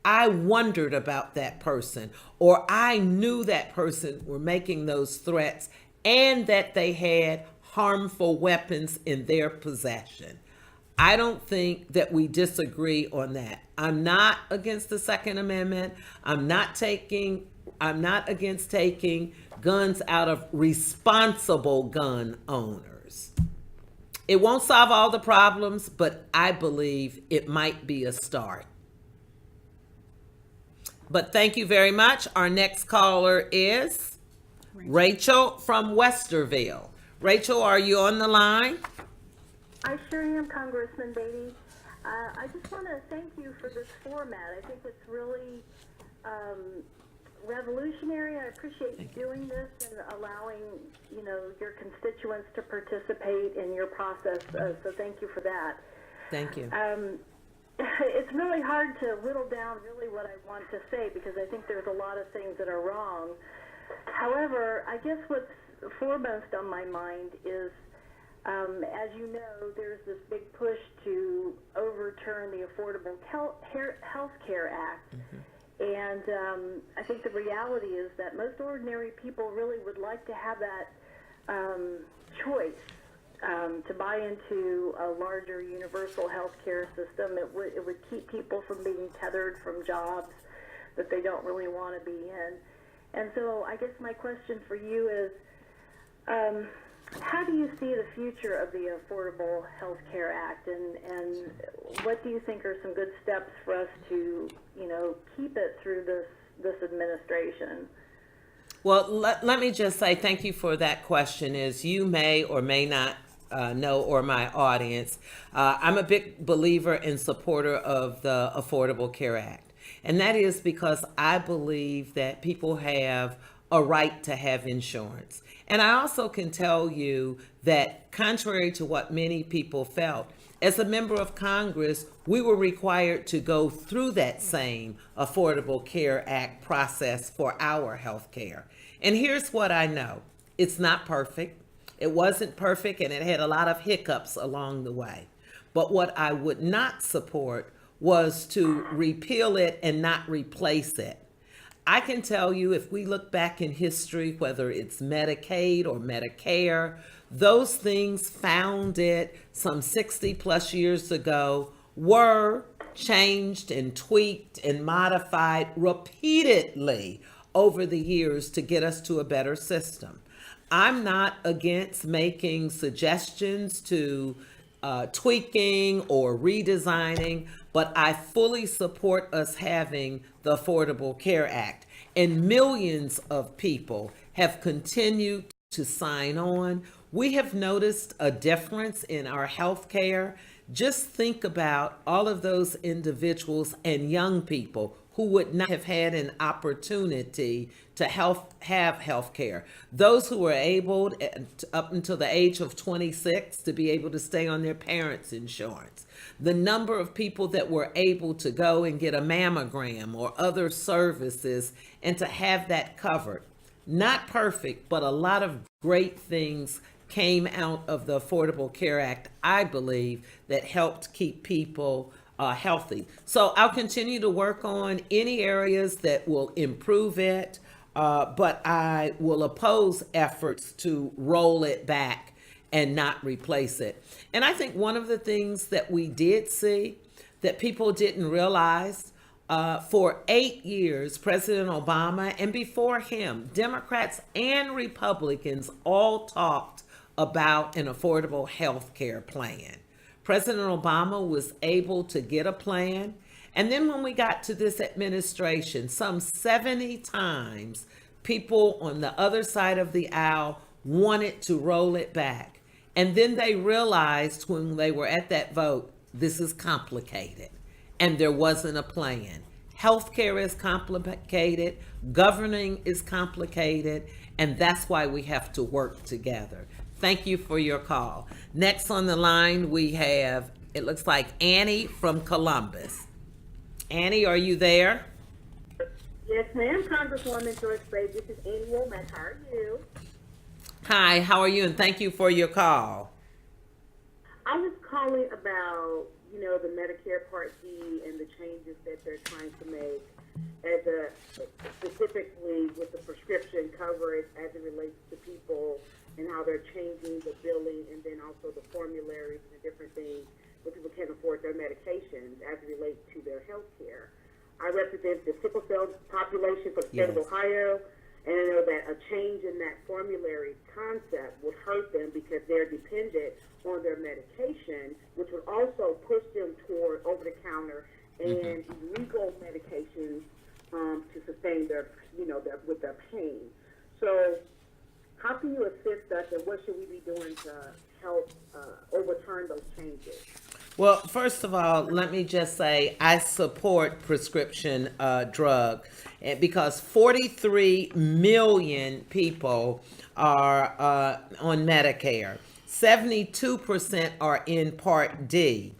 I wondered about that person, or I knew that person were making those threats and that they had harmful weapons in their possession. I don't think that we disagree on that. I'm not against the Second Amendment. I'm not against taking guns out of responsible gun owners. It won't solve all the problems, but I believe it might be a start. But thank you very much. Our next caller is Rachel from Westerville. Rachel, are you on the line? I sure am, Congressman Beatty. I just want to thank you for this format. I think it's really revolutionary. I appreciate you doing this and allowing, your constituents to participate in your process. So thank you for that. Thank you. It's really hard to whittle down really what I want to say because I think there's a lot of things that are wrong. However, I guess what's foremost on my mind is, as you know, there's this big push to overturn the Affordable Health Care Act. Mm-hmm. And I think the reality is that most ordinary people really would like to have that choice to buy into a larger universal health care system. It would keep people from being tethered from jobs that they don't really want to be in. And so I guess my question for you is, how do you see the future of the Affordable Health Care Act, and what do you think are some good steps for us to, keep it through this administration? Well, let me just say thank you for that question. As you may or may not know, or my audience, I'm a big believer and supporter of the Affordable Care Act. And that is because I believe that people have a right to have insurance. And I also can tell you that contrary to what many people felt, as a member of Congress, we were required to go through that same Affordable Care Act process for our health care. And here's what I know. It's not perfect. It wasn't perfect, and it had a lot of hiccups along the way. But what I would not support was to repeal it and not replace it. I can tell you, if we look back in history, whether it's Medicaid or Medicare, those things founded some 60 plus years ago were changed and tweaked and modified repeatedly over the years to get us to a better system. I'm not against making suggestions to tweaking or redesigning, but I fully support us having the Affordable Care Act. And millions of people have continued to sign on. We have noticed a difference in our health care. Just think about all of those individuals and young people who would not have had an opportunity to have health care. Those who were able, up until the age of 26, to be able to stay on their parents' insurance. The number of people that were able to go and get a mammogram or other services and to have that covered. Not perfect, but a lot of great things came out of the Affordable Care Act, I believe, that helped keep people healthy. So I'll continue to work on any areas that will improve it, but I will oppose efforts to roll it back and not replace it. And I think one of the things that we did see that people didn't realize, for 8 years, President Obama, and before him, Democrats and Republicans all talked about an affordable health care plan. President Obama was able to get a plan. And then when we got to this administration, some 70 times, people on the other side of the aisle wanted to roll it back. And then they realized when they were at that vote, this is complicated. And there wasn't a plan. Healthcare is complicated, governing is complicated, and that's why we have to work together. Thank you for your call. Next on the line, we have, it looks like Annie from Columbus. Annie, are you there? Yes, ma'am. Congresswoman Joyce Beatty. This is Annie Womack. How are you? Hi, how are you? And thank you for your call. I was calling about, the Medicare Part D and the changes that they're trying to make, specifically with the prescription coverage as it relates to people and how they're changing the billing and then also the formularies and different things where people can't afford their medications as it relates to their health care. I represent the sickle cell population for the state of Ohio, and I know that a change in that formulary concept would hurt them because they're dependent on their medication, which would also push them toward over-the-counter and illegal medications to sustain their, with their pain. So how can you assist us, and what should we be doing to help overturn those changes? Well, first of all, let me just say I support prescription drug because 43 million people are on Medicare. 72% are in Part D.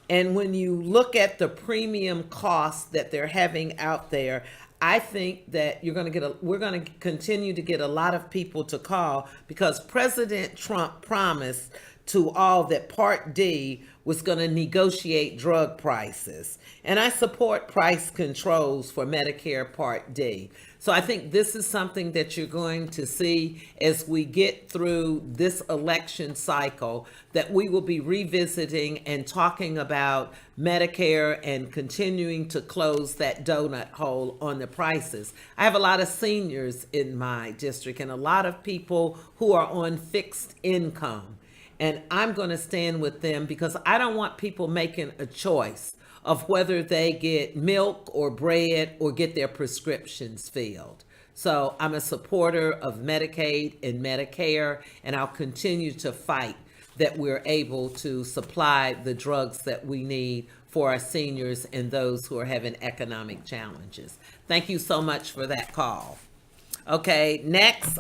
And when you look at the premium costs that they're having out there, I think that we're going to continue to get a lot of people to call because President Trump promised to all that Part D was going to negotiate drug prices. And I support price controls for Medicare Part D. So I think this is something that you're going to see as we get through this election cycle, that we will be revisiting and talking about Medicare and continuing to close that donut hole on the prices. I have a lot of seniors in my district and a lot of people who are on fixed income. And I'm going to stand with them because I don't want people making a choice of whether they get milk or bread or get their prescriptions filled. So I'm a supporter of Medicaid and Medicare, and I'll continue to fight that we're able to supply the drugs that we need for our seniors and those who are having economic challenges. Thank you so much for that call. Okay, next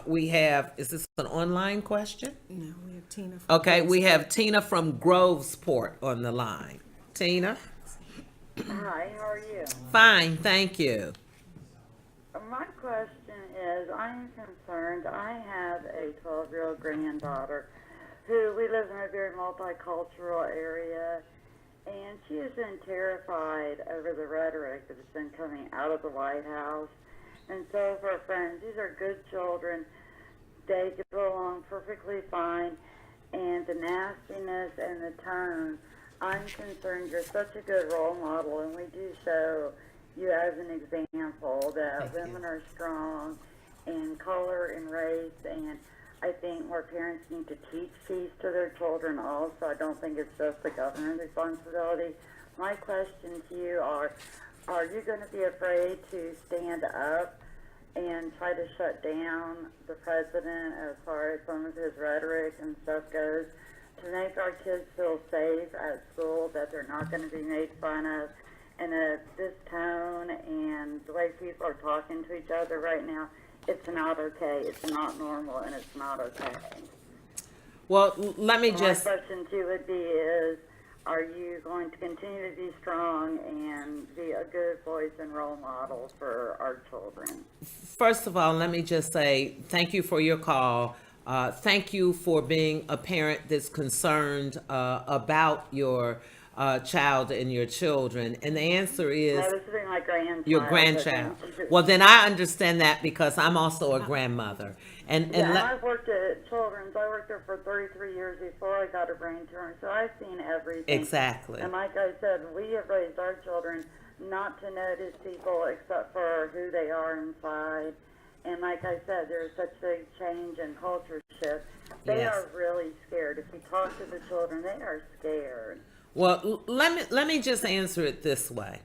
we have, is this an online question? No, we have Tina. From Okay, we Grovesport. have Tina from Grovesport on the line. Tina? Hi, how are you? Fine, thank you. My question is, I'm concerned. I have a 12-year-old granddaughter who, we live in a very multicultural area, and she has been terrified over the rhetoric that has been coming out of the White House. And so for friends, these are good children. They get along perfectly fine. And the nastiness and the tone, I'm concerned. You're such a good role model, and we do show you as an example that women are strong in color and race, and I think more parents need to teach peace to their children also. I don't think it's just the government's responsibility. My question to you are you going to be afraid to stand up and try to shut down the president as far as some of his rhetoric and stuff goes, to make our kids feel safe at school, that they're not going to be made fun of, and that this tone and the way people are talking to each other right now, it's not okay, it's not normal, and it's not okay. Well, let me So just, my question to you would be is, are you going to continue to be strong and be a good voice and role model for our children? first of all, let me just say thank you for your call. Thank you for being a parent that's concerned about your child and your children. And the answer is I was being my grandchild. your but grandchild. thank you. Well, then I understand that because I'm also a grandmother. And Yeah, and let, I've worked at Children's. I worked there for 33 years before I got a brain tumor, so I've seen everything. exactly. And like I said, we have raised our children not to notice people except for who they are inside. And like I said, there's such big change and culture shift. They Yes. are really scared. If you talk to the children, they are scared. Well, let me just answer it this way.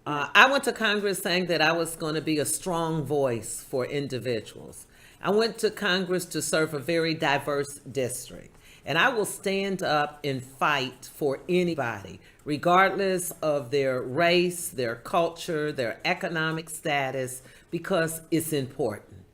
I went to Congress saying that I was going to be a strong voice for individuals. I went to Congress to serve a very diverse district. And I will stand up and fight for anybody, regardless of their race, their culture, their economic status, because it's important.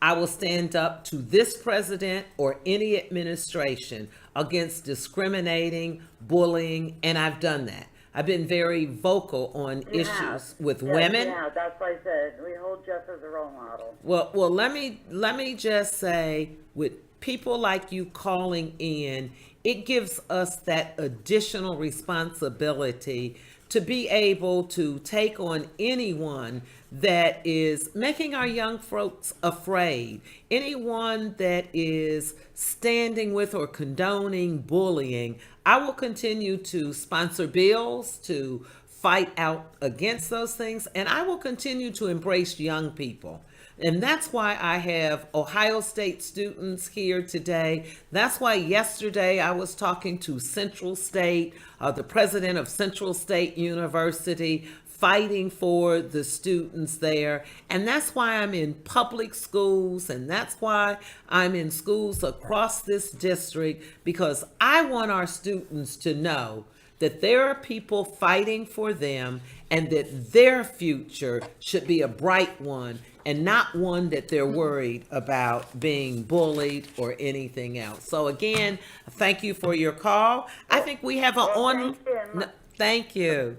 I will stand up to this president or any administration against discriminating, bullying, and I've done that. I've been very vocal on You issues have. with Yes, women. Yeah, that's why I said we hold Jeff as a role model. Well, let me just say, with people like you calling in, it gives us that additional responsibility to be able to take on anyone that is making our young folks afraid, anyone that is standing with or condoning bullying. I will continue to sponsor bills to fight out against those things, and I will continue to embrace young people. And that's why I have Ohio State students here today. That's why yesterday I was talking to Central State, the president of Central State University, fighting for the students there. And that's why I'm in public schools, and that's why I'm in schools across this district, because I want our students to know that there are people fighting for them and that their future should be a bright one and not one that they're worried about being bullied or anything else. So again, thank you for your call. I think we have Thank you. Thank you.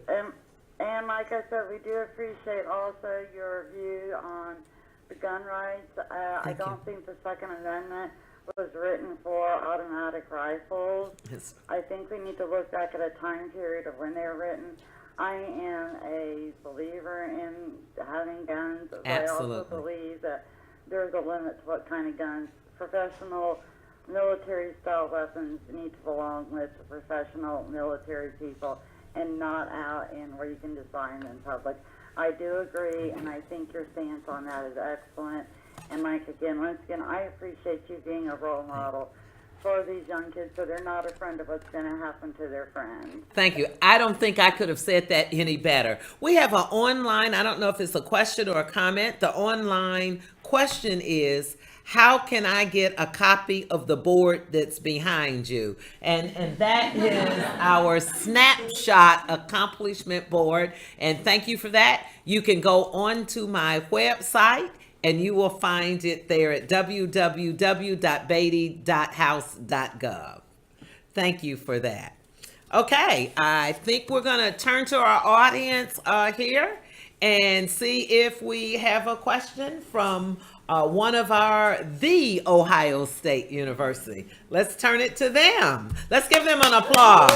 And like I said, we do appreciate also your view on the gun rights. I don't think the Second Amendment was written for automatic rifles. Yes. I think we need to look back at a time period of when they were written. I am a believer in having guns. But Absolutely. I also believe that there's a limit to what kind of guns. Professional military-style weapons need to belong with the professional military people and not out in where you can just buy them in public. I do agree, and I think your stance on that is excellent. And Mike, once again, I appreciate you being a role model for these young kids so they're not afraid of what's going to happen to their friends. Thank you. I don't think I could have said that any better. We have an online, I don't know if it's a question or a comment. The online question is, how can I get a copy of the board that's behind you? And that is our snapshot accomplishment board. And thank you for that. You can go on to my website and you will find it there at www.beatty.house.gov. Thank you for that. Okay, I think we're going to turn to our audience here and see if we have a question from one of the Ohio State University. Let's turn it to them. Let's give them an applause.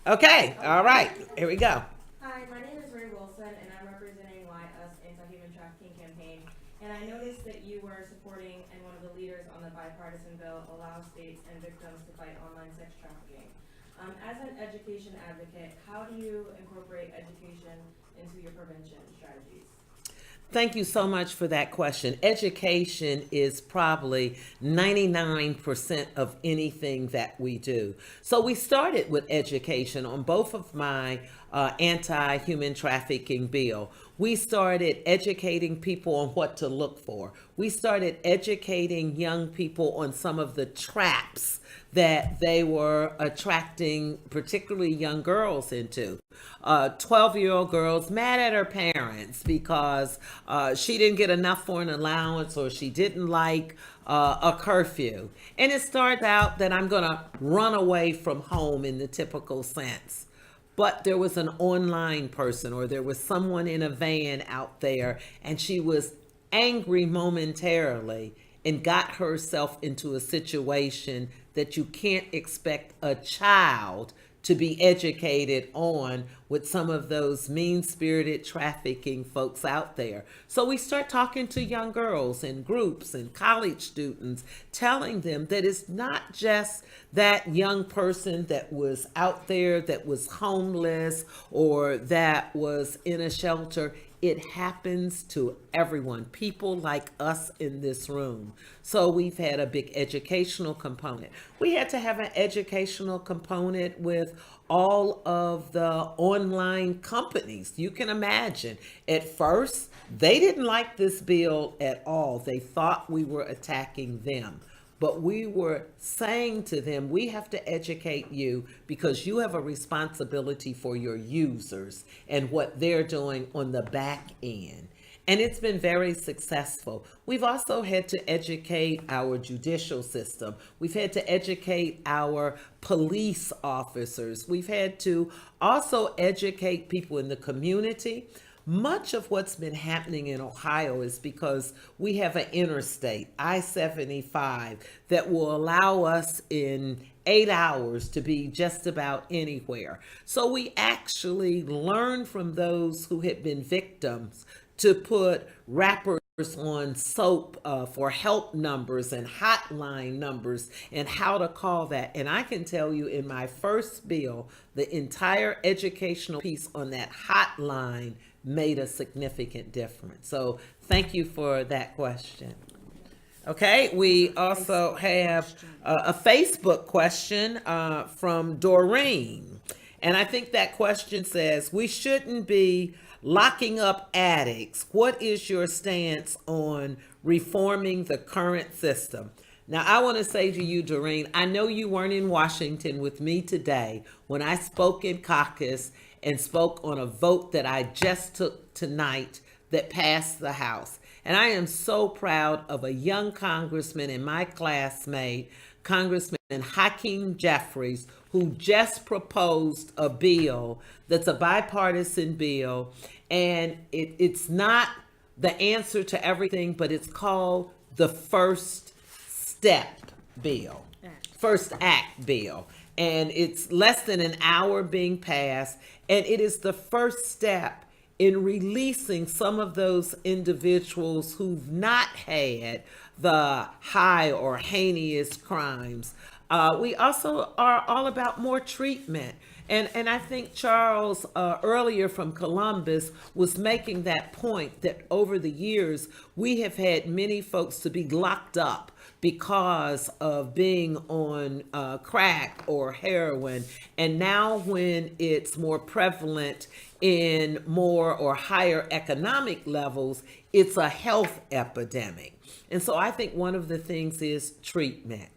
Okay, all right, here we go. Hi, my name is Ray Wilson, and I'm representing Why Us Anti-Human Trafficking Campaign. And I noticed that you were supporting and one of the leaders on the bipartisan bill Allow States and Victims to Fight Online Sex Trafficking. As an education advocate, how do you incorporate education into your prevention strategies? Thank you so much for that question. Education is probably 99% of anything that we do. So we started with education on both of my anti-human trafficking bill. We started educating people on what to look for. We started educating young people on some of the traps that they were attracting particularly young girls into. 12-year-old girls mad at her parents because she didn't get enough for an allowance or she didn't like a curfew. And it starts out that I'm going to run away from home in the typical sense. But there was an online person or there was someone in a van out there and she was angry momentarily and got herself into a situation that you can't expect a child to be educated on with some of those mean-spirited trafficking folks out there. So we start talking to young girls and groups and college students, telling them that it's not just that young person that was out there that was homeless or that was in a shelter. It happens to everyone, people like us in this room. So we've had a big educational component. We had to have an educational component with all of the online companies. You can imagine, at first, they didn't like this bill at all. They thought we were attacking them. But we were saying to them, we have to educate you because you have a responsibility for your users and what they're doing on the back end. And it's been very successful. We've also had to educate our judicial system. We've had to educate our police officers. We've had to also educate people in the community. Much of what's been happening in Ohio is because we have an interstate, I-75, that will allow us in 8 hours to be just about anywhere. So we actually learned from those who had been victims to put rappers on soap for help numbers and hotline numbers and how to call that. And I can tell you in my first bill, the entire educational piece on that hotline made a significant difference. So thank you for that question. Okay, we also have a Facebook question from Doreen. And I think that question says, we shouldn't be locking up addicts. What is your stance on reforming the current system? Now, I want to say to you, Doreen, I know you weren't in Washington with me today when I spoke in caucus and spoke on a vote that I just took tonight that passed the House. And I am so proud of a young congressman and my classmate, Congressman Hakeem Jeffries, who just proposed a bill that's a bipartisan bill. And it's not the answer to everything, but it's called the First Step Bill. First Act bill. And it's less than an hour being passed. And it is the first step in releasing some of those individuals who've not had the high or heinous crimes. We also are all about more treatment. And I think Charles earlier from Columbus was making that point that over the years, we have had many folks to be locked up because of being on crack or heroin. And now when it's more prevalent in more or higher economic levels, it's a health epidemic. And so I think one of the things is treatment.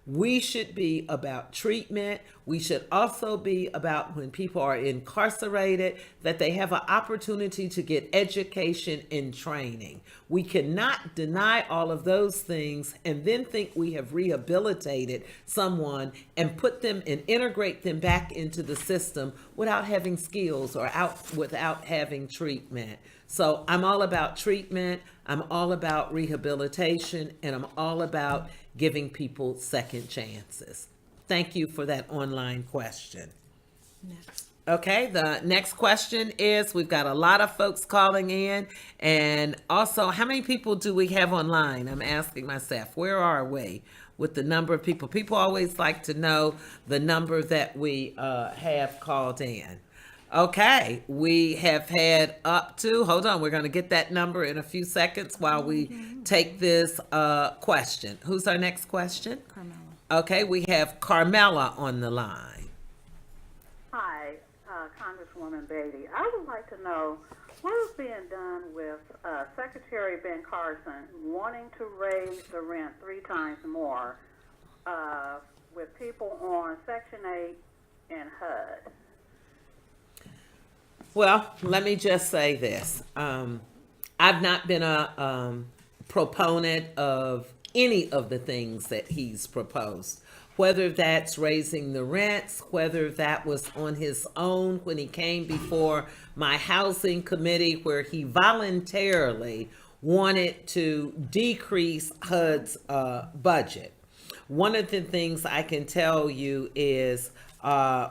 We should be about treatment. We should also be about when people are incarcerated, that they have an opportunity to get education and training. We cannot deny all of those things and then think we have rehabilitated someone and put them and integrate them back into the system without having skills or without having treatment. So I'm all about treatment. I'm all about rehabilitation, and I'm all about giving people second chances. Thank you for that online question. Next. Okay, the next question is, we've got a lot of folks calling in, and also, how many people do we have online? I'm asking myself, where are we with the number of people? People always like to know the number that we have called in. Okay, we have had up to, hold on, we're going to get that number in a few seconds while we take this question. Who's our next question? Carmela. Okay, we have Carmela on the line. Hi, Congresswoman Beatty. I would like to know what is being done with Secretary Ben Carson wanting to raise the rent 3 times more with people on Section 8 and HUD. Well, let me just say this. I've not been a proponent of any of the things that he's proposed, whether that's raising the rents, whether that was on his own when he came before my housing committee, where he voluntarily wanted to decrease HUD's budget. One of the things I can tell you is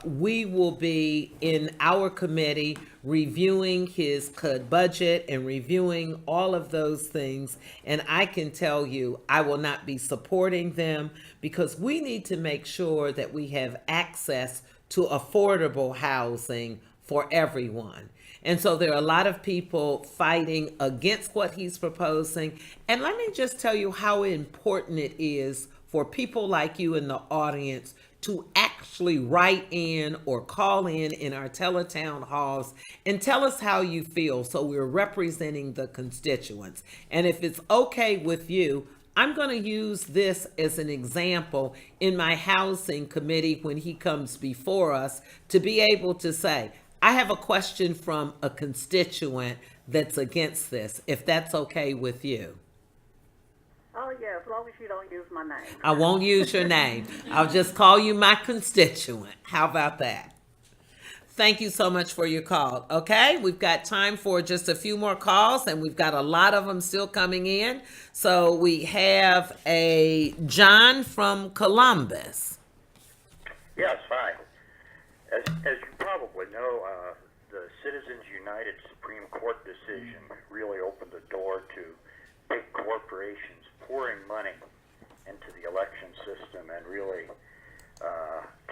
we will be in our committee reviewing his HUD budget and reviewing all of those things. And I can tell you, I will not be supporting them, because we need to make sure that we have access to affordable housing for everyone. And so there are a lot of people fighting against what he's proposing. And let me just tell you how important it is for people like you in the audience to actually write in or call in our teletown halls and tell us how you feel, so we're representing the constituents. And if it's okay with you, I'm going to use this as an example in my housing committee when he comes before us, to be able to say, I have a question from a constituent that's against this, if that's okay with you. Oh, yeah, as long as you don't use my name. I won't use your name. I'll just call you my constituent. How about that? Thank you so much for your call. Okay, we've got time for just a few more calls, and we've got a lot of them still coming in. So we have a John from Columbus. Yes, hi. As you probably know, the Citizens United Supreme Court decision really opened the door to big corporations pouring money into the election system and really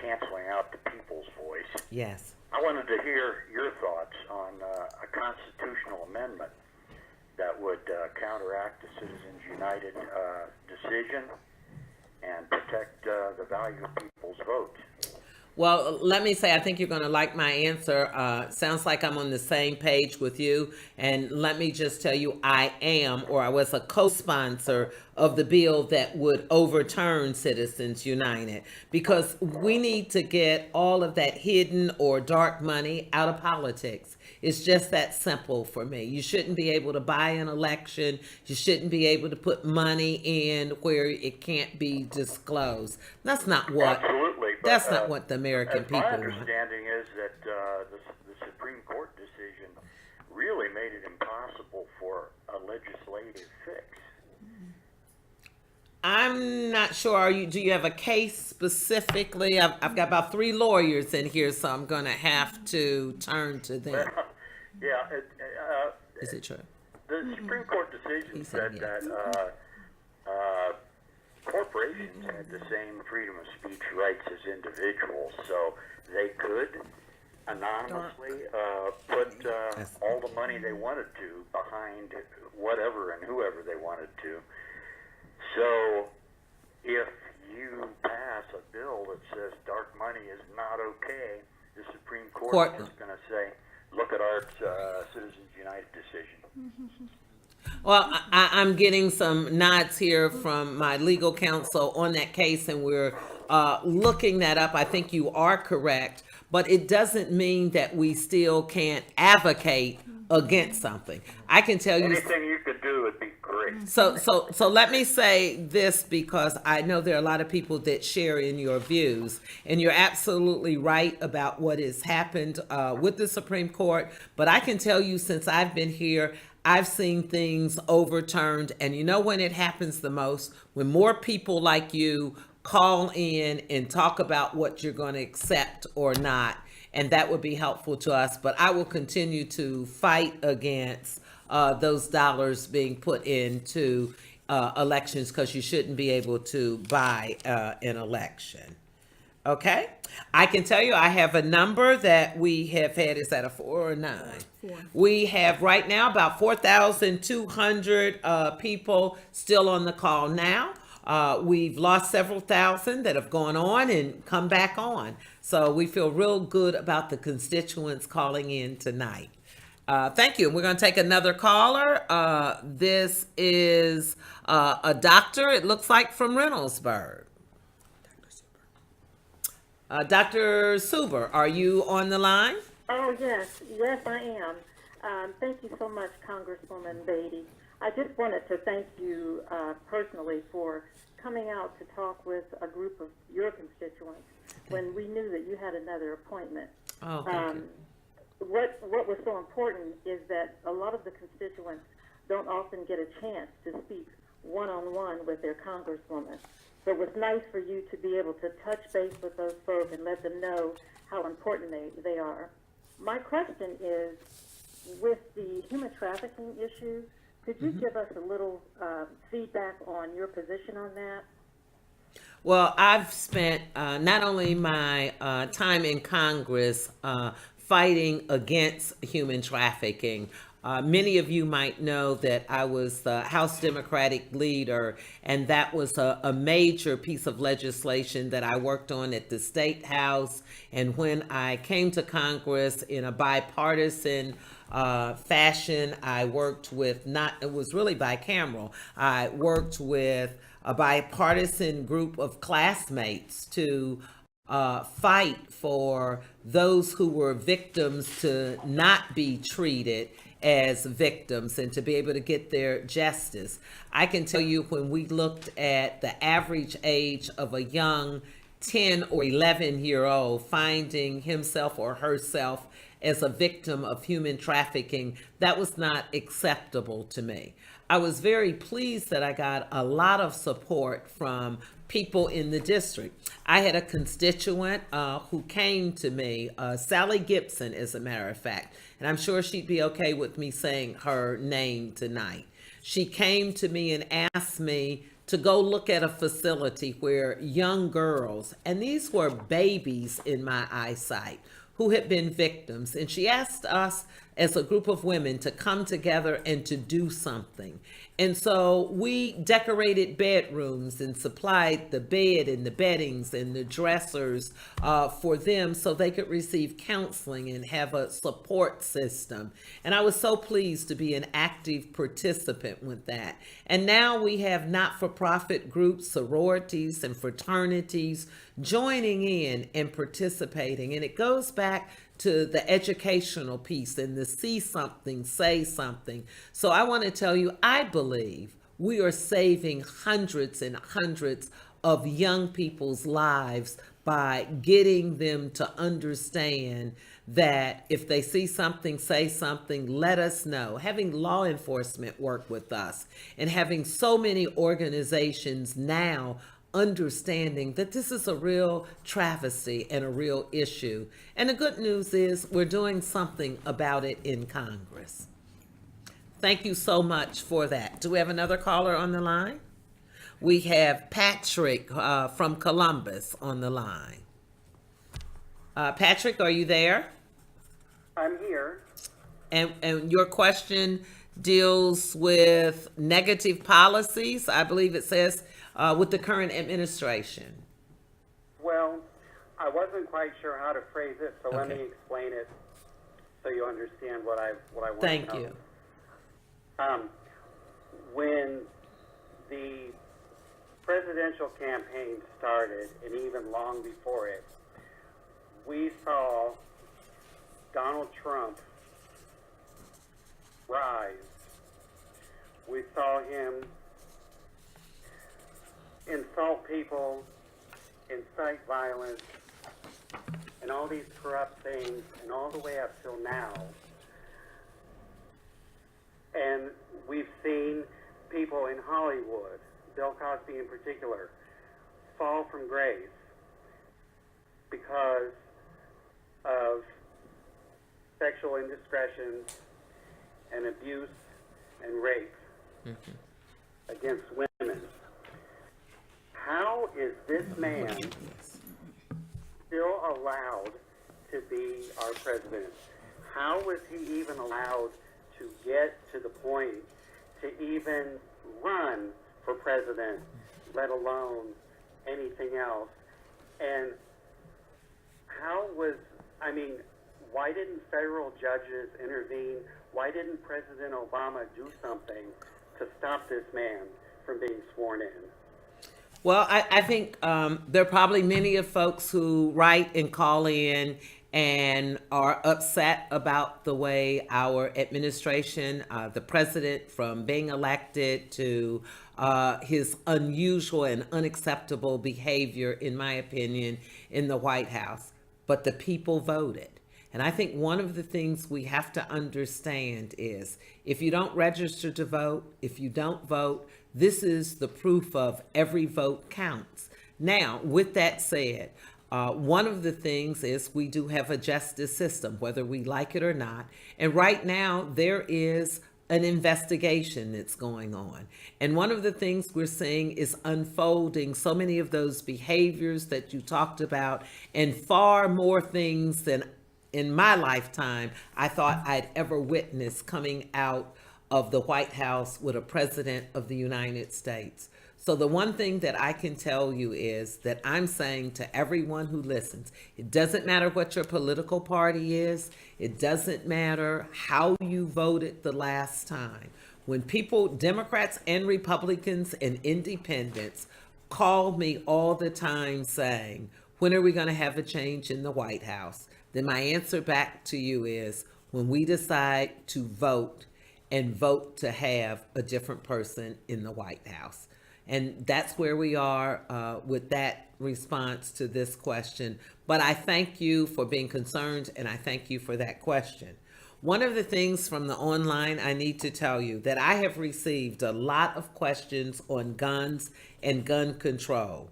canceling out the people's voice. Yes. I wanted to hear your thoughts on a constitutional amendment that would counteract the Citizens United decision and protect the value of people's votes. Well, let me say, I think you're going to like my answer. Sounds like I'm on the same page with you. And let me just tell you, I was a co-sponsor of the bill that would overturn Citizens United, because we need to get all of that hidden or dark money out of politics. It's just that simple for me. You shouldn't be able to buy an election. You shouldn't be able to put money in where it can't be disclosed. That's not what. Absolutely. But, that's not what the American people want. My understanding is that the Supreme Court decision really made it impossible for a legislative fix. Well, Is that correct? let me say, I think you're going to like my answer. Sounds like I'm on the same page with you. And let me just tell you, I I'm not sure. Do you have a case specifically? I've got about 3 lawyers in here, so I'm going to have to turn to them. Yeah, Is it true? the Supreme Court decision said that corporations had the same freedom of speech rights as individuals, so they could anonymously put all the money they wanted to behind whatever and whoever they wanted to. So if you pass a bill that says dark money is not okay, the Supreme Court is going to say, look at our Citizens United decision. Well, I'm getting some nods here from my legal counsel on that case, and we're looking that up. I think you are correct, but it doesn't mean that we still can't advocate against something. I can tell you anything you could do would be great. So let me say this, because I know there are a lot of people that share in your views, and you're absolutely right about what has happened with the Supreme Court. But I can tell you, since I've been here, I've seen things overturned, and you know when it happens the most? When more people like you call in and talk about what you're going to accept or not, and that would be helpful to us. But I will continue to fight against those dollars being put into elections, because you shouldn't be able to buy an election. Okay? I can tell you I have a number that we have had. Is that a 4 or 9? 4. We have right now about 4,200 people still on the call now. We've lost several thousand that have gone on and come back on. So we feel real good about the constituents calling in tonight. Thank you. We're going to take another caller. This is a doctor, it looks like, from Reynoldsburg. Dr. Suber, are you on the line? Oh, yes, I am. Thank you so much, Congresswoman Beatty. I just wanted to thank you personally for coming out to talk with a group of your constituents when we knew that you had another appointment. Oh, thank you. What was so important is that a lot of the constituents don't often get a chance to speak one-on-one with their congresswoman. So it was nice for you to be able to touch base with those folks and let them know how important they are. My question is, with the human trafficking issue, could you give us a little feedback on your position on that? Well, I've spent not only my time in Congress fighting against human trafficking. Many of you might know that I was the House Democratic leader, and that was a major piece of legislation that I worked on at the State House. And when I came to Congress in a bipartisan fashion, I worked with it was really bicameral. I worked with a bipartisan group of classmates to fight for those who were victims to not be treated as victims and to be able to get their justice. I can tell you, when we looked at the average age of a young 10 or 11-year-old finding himself or herself as a victim of human trafficking, that was not acceptable to me. I was very pleased that I got a lot of support from people in the district. I had a constituent who came to me, Sally Gibson, as a matter of fact, and I'm sure she'd be okay with me saying her name tonight. She came to me and asked me to go look at a facility where young girls, and these were babies in my eyesight, who had been victims. And she asked us as a group of women to come together and to do something. And so we decorated bedrooms and supplied the bed and the beddings and the dressers for them so they could receive counseling and have a support system. And I was so pleased to be an active participant with that. And now we have not-for-profit groups, sororities and fraternities joining in and participating. And it goes back to the educational piece and the see something, say something. So I want to tell you, I believe we are saving hundreds and hundreds of young people's lives by getting them to understand that if they see something, say something, let us know. Having law enforcement work with us, and having so many organizations now understanding that this is a real travesty and a real issue. And the good news is we're doing something about it in Congress. Thank you so much for that. Do we have another caller on the line? We have Patrick from Columbus on the line. Patrick, are you there? I'm here. And your question deals with negative policies, I believe it says, with the current administration. Well, I wasn't quite sure how to phrase it, so let me Okay. explain it so you understand what I want Thank to know. you. When the presidential campaign started, and even long before it, we saw Donald Trump rise. We saw him insult people, incite violence, and all these corrupt things, and all the way up till now. And we've seen people in Hollywood, Bill Cosby in particular, fall from grace because of sexual indiscretions and abuse and rape against women. How is this man still allowed to be our president? How was he even allowed to get to the point to even run for president, let alone anything else? And why didn't federal judges intervene? Why didn't President Obama do something to stop this man from being sworn in? Well, I think there are probably many of folks who write and call in and are upset about the way our administration, the president, from being elected to his unusual and unacceptable behavior, in my opinion, in the White House. But the people voted. And I think one of the things we have to understand is if you don't register to vote, if you don't vote, this is the proof of every vote counts. Now, with that said, one of the things is we do have a justice system, whether we like it or not. And right now, there is an investigation that's going on. And one of the things we're seeing is unfolding so many of those behaviors that you talked about, and far more things than in my lifetime I thought I'd ever witness coming out of the White House with a president of the United States. So the one thing that I can tell you is that I'm saying to everyone who listens, it doesn't matter what your political party is. It doesn't matter how you voted the last time. When people, Democrats and Republicans and independents, call me all the time saying, when are we going to have a change in the White House? Then my answer back to you is when we decide to vote and vote to have a different person in the White House. And that's where we are with that response to this question. But I thank you for being concerned, and I thank you for that question. One of the things from the online I need to tell you that I have received a lot of questions on guns and gun control.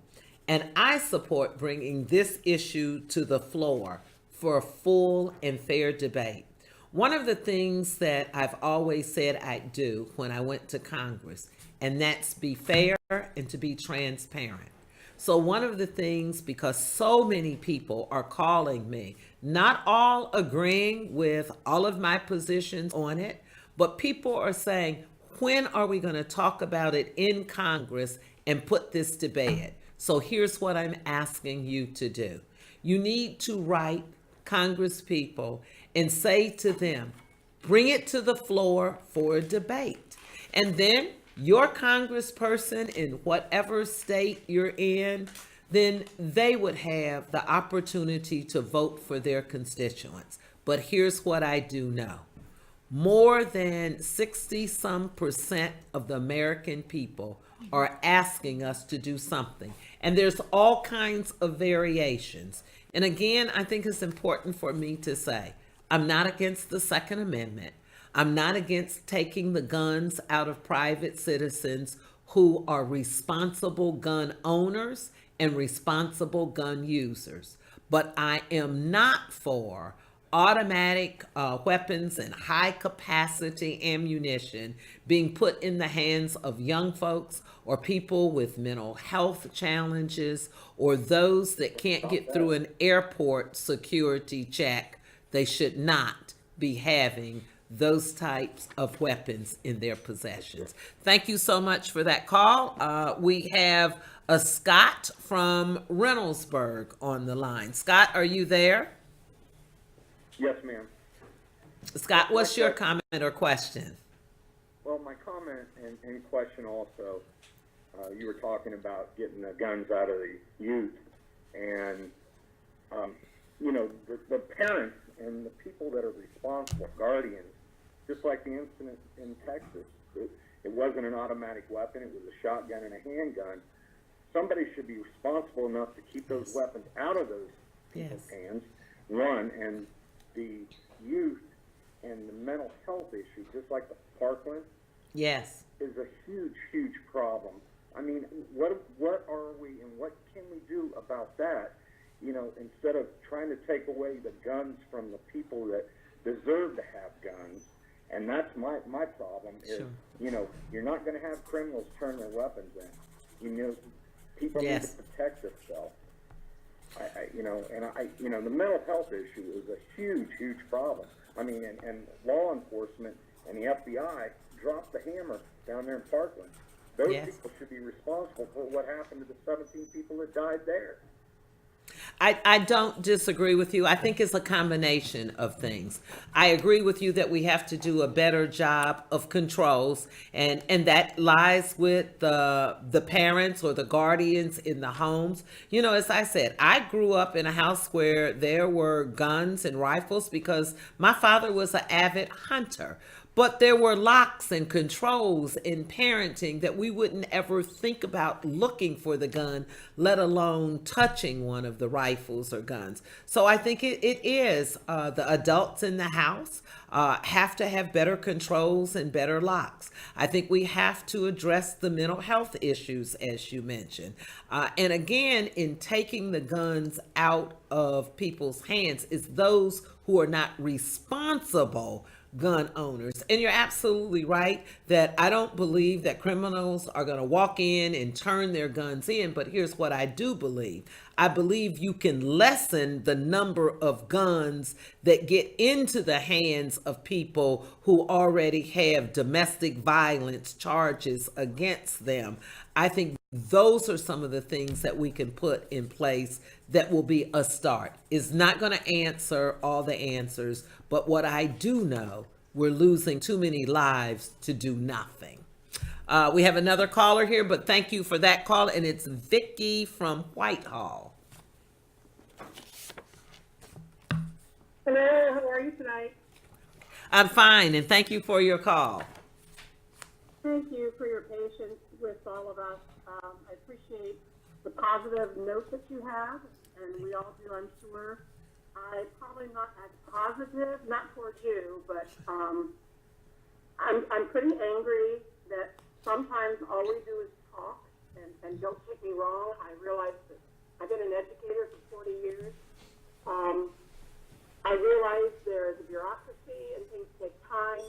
And I support bringing this issue to the floor for a full and fair debate. One of the things that I've always said I'd do when I went to Congress, and that's be fair and to be transparent. So one of the things, because so many people are calling me, not all agreeing with all of my positions on it, but people are saying, when are we going to talk about it in Congress and put this to bed? So here's what I'm asking you to do. You need to write Congress people and say to them, bring it to the floor for a debate. And then your congressperson in whatever state you're in, then they would have the opportunity to vote for their constituents. But here's what I do know. More than 60% of the American people are asking us to do something. And there's all kinds of variations. And again, I think it's important for me to say, I'm not against the Second Amendment. I'm not against taking the guns out of private citizens who are responsible gun owners and responsible gun users. But I am not for automatic weapons and high capacity ammunition being put in the hands of young folks or people with mental health challenges or those that can't get through an airport security check. They should not be having those types of weapons in their possessions. Thank you so much for that call. We have a Scott from Reynoldsburg on the line. Scott, are you there? Yes, ma'am. Scott, what's your comment or question? Well, my comment and question also, you were talking about getting the guns out of the youth, and you know, the parents and the people that are responsible, guardians, just like the incident in Texas. It wasn't an automatic weapon, it was a shotgun and a handgun. Somebody should be responsible enough to keep those weapons out of those people's hands, one, and the youth and the mental health issue, just like the Parkland, Yes. is a huge, huge problem. I mean, what are we and what can we do about that? You know, instead of trying to take away the guns from the people that deserve to have guns, and that's my problem is, Sure. you know, you're not going to have criminals turn their weapons in. You know, people Yes. need to protect themselves. You know, the mental health issue is a huge, huge problem. I mean, and law enforcement and the FBI dropped the hammer down there in Parkland. Those Yes. people should be responsible for what happened to the 17 people that died there. I don't disagree with you. I think it's a combination of things. I agree with you that we have to do a better job of controls, and that lies with the parents or the guardians in the homes. You know, as I said, I grew up in a house where there were guns and rifles because my father was an avid hunter. But there were locks and controls in parenting that we wouldn't ever think about looking for the gun, let alone touching one of the rifles or guns. So I think it is the adults in the house have to have better controls and better locks. I think we have to address the mental health issues, as you mentioned. And again, in taking the guns out of people's hands is those who are not responsible gun owners. And you're absolutely right that I don't believe that criminals are going to walk in and turn their guns in. But here's what I do believe. I believe you can lessen the number of guns that get into the hands of people who already have domestic violence charges against them. I think those are some of the things that we can put in place that will be a start. It's not going to answer all the answers, but what I do know, we're losing too many lives to do nothing. We have another caller here, but thank you for that call, and it's Vicky from Whitehall. Hello, how are you tonight? I'm fine, and thank you for your call. Thank you for your patience with all of us. I appreciate the positive note that you have, and we all do, I'm sure. I'm probably not as positive, not towards you, but I'm pretty angry that sometimes all we do is talk, and don't get me wrong, I realize that I've been an educator for 40 years. I realize there's a bureaucracy and things take time,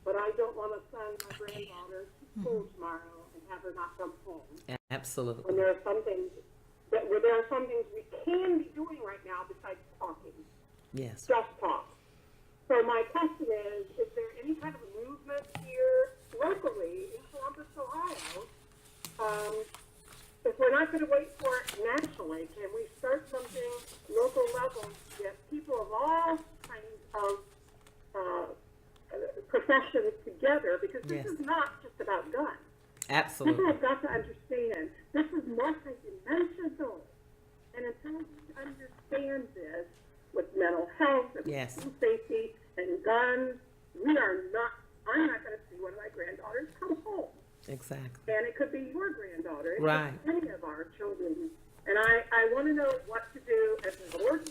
but I don't want to send my granddaughter to school tomorrow and have her not come home. Absolutely. When there are some things we can be doing right now besides talking. Yes. Just talk. So my question is there any kind of movement here locally in Columbus, Ohio? If we're not going to wait for it nationally, can we start something local level to get people of all kinds of professions together? Because this is not just about guns. Absolutely. People have got to understand this is multidimensional. And until we understand this with mental health and with school safety and guns, I'm not going to see one of my granddaughters come home. Exactly. And it could be your granddaughter. It Right. could be any of our children. And I want to know what to do as a board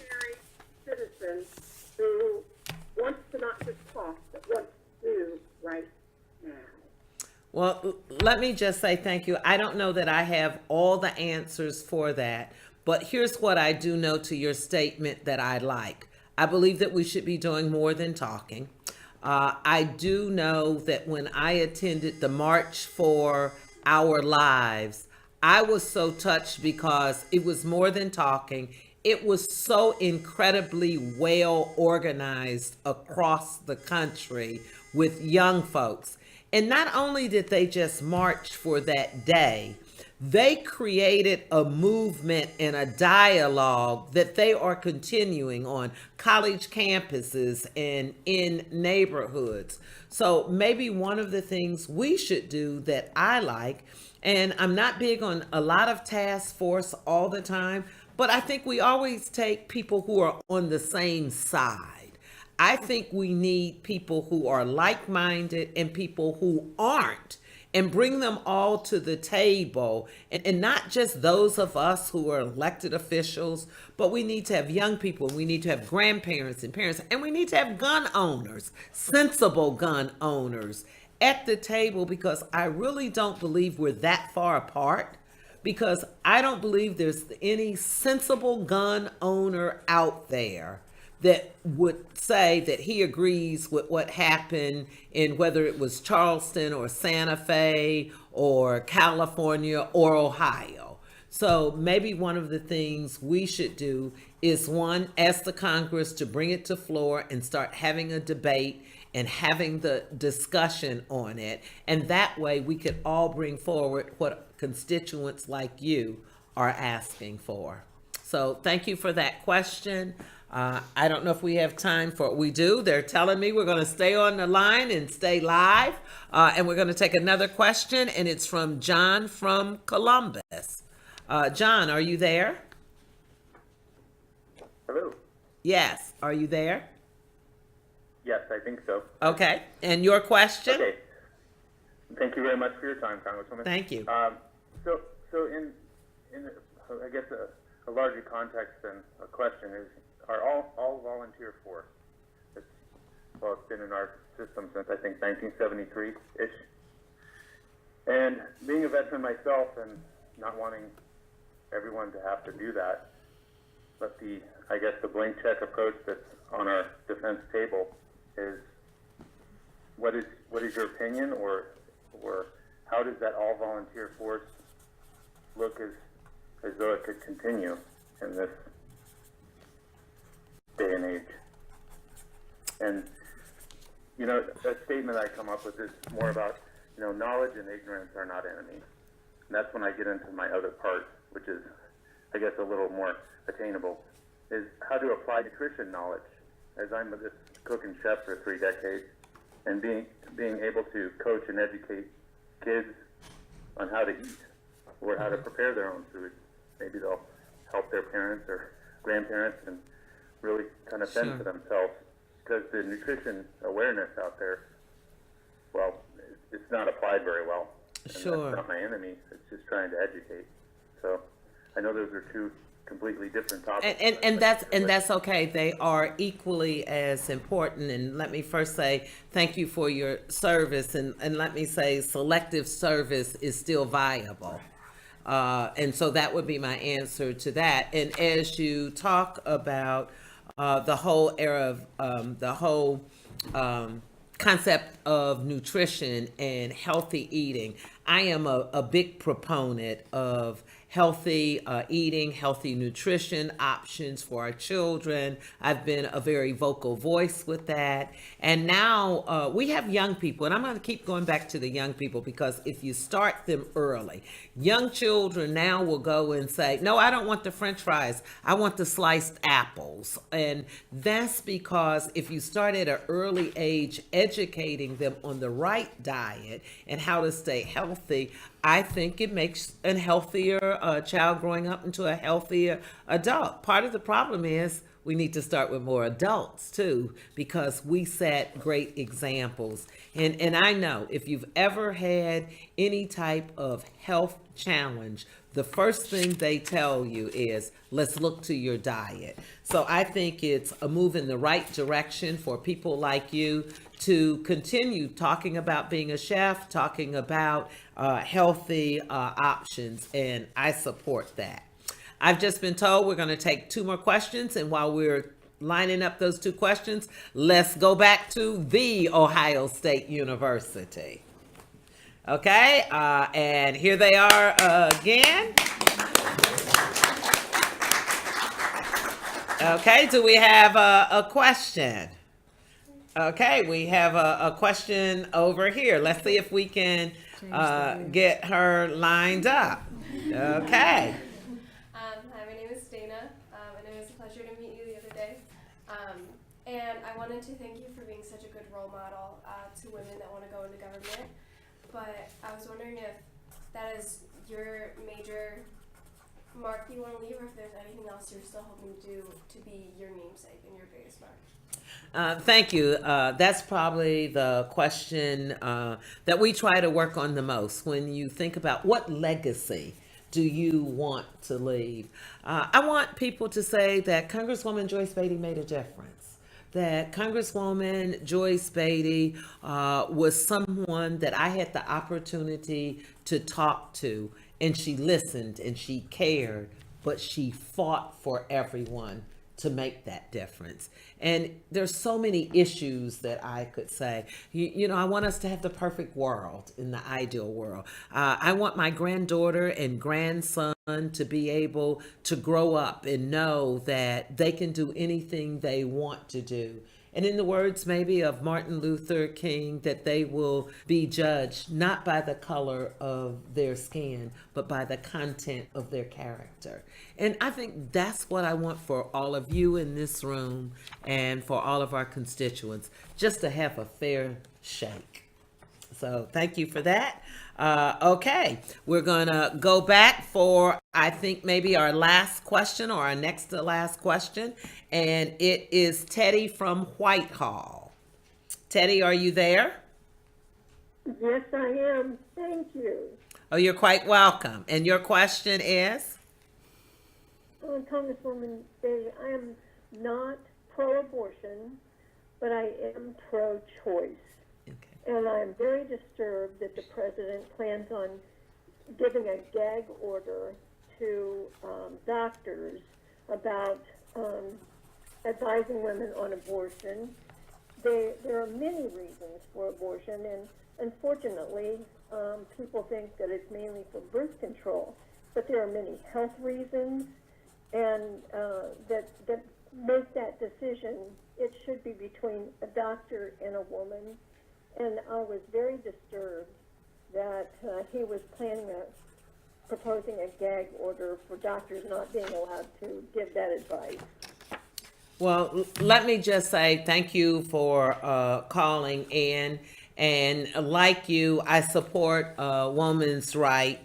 Well, let me just say thank you. I don't know that I have all the answers for that, but here's what I do know to your statement that I like. I believe that we should be doing more than talking. I do know that when I attended the March for Our Lives, I was so touched because it was more than talking. It was so incredibly well organized across the country with young folks. And not only did they just march for that day, they created a movement and a dialogue that they are continuing on college campuses and in neighborhoods. So maybe one of the things we should do that I like, and I'm not big on a lot of task force all the time, but I think we always take people who are on the same side. I think we need people who are like-minded and people who aren't, and bring them all to the table, and not just those of us who are elected officials, but we need to have young people, we need to have grandparents and parents, and we need to have gun owners, sensible gun owners at the table, because I really don't believe we're that far apart, because I don't believe there's any sensible gun owner out there that would say that he agrees with what happened in whether it was Charleston or Santa Fe or California or Ohio. So maybe one of the things we should do is, one, ask the Congress to bring it to floor and start having a debate and having the discussion on it. And that way we could all bring forward what constituents like you are asking for. So thank you for that question. I don't know if we have time for it. We do. They're telling me we're going to stay on the line and stay live. And we're going to take another question, and it's from John from Columbus. John, are you there? Hello. Yes. Are you there? Yes, I think so. Okay. And your question? Okay. Thank you very much for your time, Congresswoman. Thank you. So in I guess a larger context than a question is, are all volunteer force? It's been in our system since I think 1973-ish. And being a veteran myself and not wanting everyone to have to do that, but I guess the blank check approach that's on our defense table is, what is your opinion, or how does that all volunteer force look as though it could continue in this day and age? And a statement I come up with is more about, knowledge and ignorance are not enemies. And that's when I get into my other part, which is, I guess, a little more attainable, is how to apply nutrition knowledge. As I'm a cook and chef for 3 decades, and being able to coach and educate kids on how to eat or how to prepare their own food. Maybe they'll help their parents or grandparents and really kind of fend for themselves, because the nutrition awareness out there, well, it's not applied very well. And that's not my enemy. It's just trying to educate. So I know those are two completely different topics. And that's okay. They are equally as important. And let me first say thank you for your service. And let me say selective service is still viable. And so that would be my answer to that. And as you talk about the whole era of the whole concept of nutrition and healthy eating, I am a big proponent of healthy eating, healthy nutrition options for our children. I've been a very vocal voice with that. And now we have young people, and I'm going to keep going back to the young people, because if you start them early, young children now will go and say, no, I don't want the French fries. I want the sliced apples. And that's because if you start at an early age educating them on the right diet and how to stay healthy, I think it makes a healthier child growing up into a healthier adult. Part of the problem is we need to start with more adults too, because we set great examples. And I know if you've ever had any type of health challenge, the first thing they tell you is, let's look to your diet. So I think it's a move in the right direction for people like you to continue talking about being a chef, talking about healthy options, and I support that. I've just been told we're going to take 2 more questions, and while we're lining up those 2 questions, let's go back to the Ohio State University. Okay, and here they are again. Okay, do we have a question? Okay, we have a question over here. Let's see if we can get her lined up. Okay. Hi, my name is Dana, and it was a pleasure to meet you the other day. And I wanted to thank you for being such a good role model to women that want to go into government. But I was wondering if that is your major mark you want to leave, or if there's anything else you're still hoping to do to be your namesake and your biggest mark. Thank you. That's probably the question that we try to work on the most when you think about what legacy do you want to leave. I want people to say that Congresswoman Joyce Beatty made a difference. That Congresswoman Joyce Beatty was someone that I had the opportunity to talk to, and she listened and she cared, but she fought for everyone to make that difference. And there's so many issues that I could say. You know, I want us to have the perfect world, in the ideal world. I want my granddaughter and grandson to be able to grow up and know that they can do anything they want to do. And in the words maybe of Martin Luther King, that they will be judged not by the color of their skin, but by the content of their character. And I think that's what I want for all of you in this room and for all of our constituents, just to have a fair shake. So thank you for that. Okay, we're gonna go back for, I think, maybe our last question or our next to last question. And it is Teddy from Whitehall. Teddy, are you there? Yes, I am. Thank you. Oh, you're quite welcome. And your question is? Congresswoman Beatty, I am not pro-abortion, but I am pro-choice. And I'm very disturbed that the president plans on giving a gag order to doctors about advising women on abortion. There are many reasons for abortion, and unfortunately, people think that it's mainly for birth control. But there are many health reasons, and that make that decision. It should be between a doctor and a woman. And I was very disturbed that he was proposing a gag order for doctors not being allowed to give that advice. Well, let me just say thank you for calling in. And like you, I support a woman's right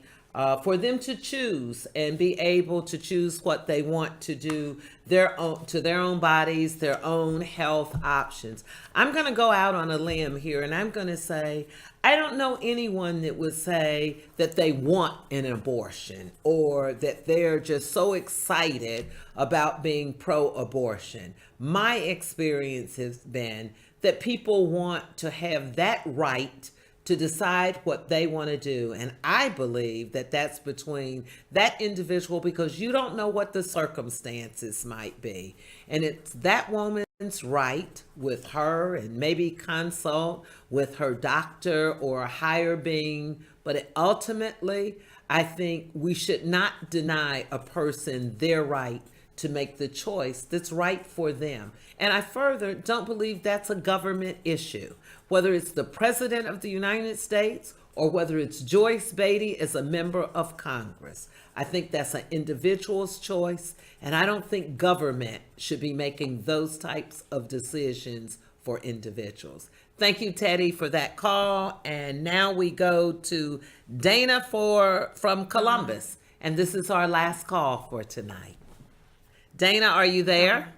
for them to choose and be able to choose what they want to do to their own bodies, their own health options. I'm going to go out on a limb here, and I'm going to say I don't know anyone that would say that they want an abortion or that they're just so excited about being pro-abortion. My experience has been that people want to have that right to decide what they want to do. And I believe that that's between that individual, because you don't know what the circumstances might be. And it's that woman's right with her, and maybe consult with her doctor or a higher being. But ultimately, I think we should not deny a person their right to make the choice that's right for them. And I further don't believe that's a government issue. Whether it's the President of the United States or whether it's Joyce Beatty as a member of Congress. I think that's an individual's choice, and I don't think government should be making those types of decisions for individuals. Thank you, Teddy, for that call. And now we go to Dana from Columbus, and this is our last call for tonight. Dana, are you there?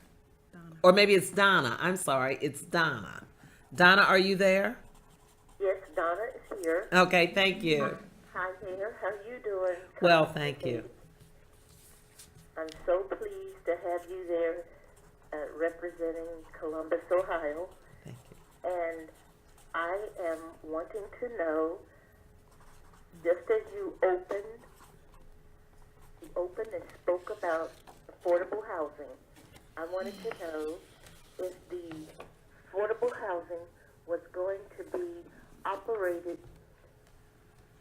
Donna. Or maybe it's Donna. I'm sorry, it's Donna. Donna, are you there? Yes, Donna is here. Okay, thank you. Hi, Dana. How you doing? Well, thank you. I'm so pleased to have you there representing Columbus, Ohio. Thank you. And I am wanting to know, just as you opened and spoke about affordable housing, I wanted to know if the affordable housing was going to be operated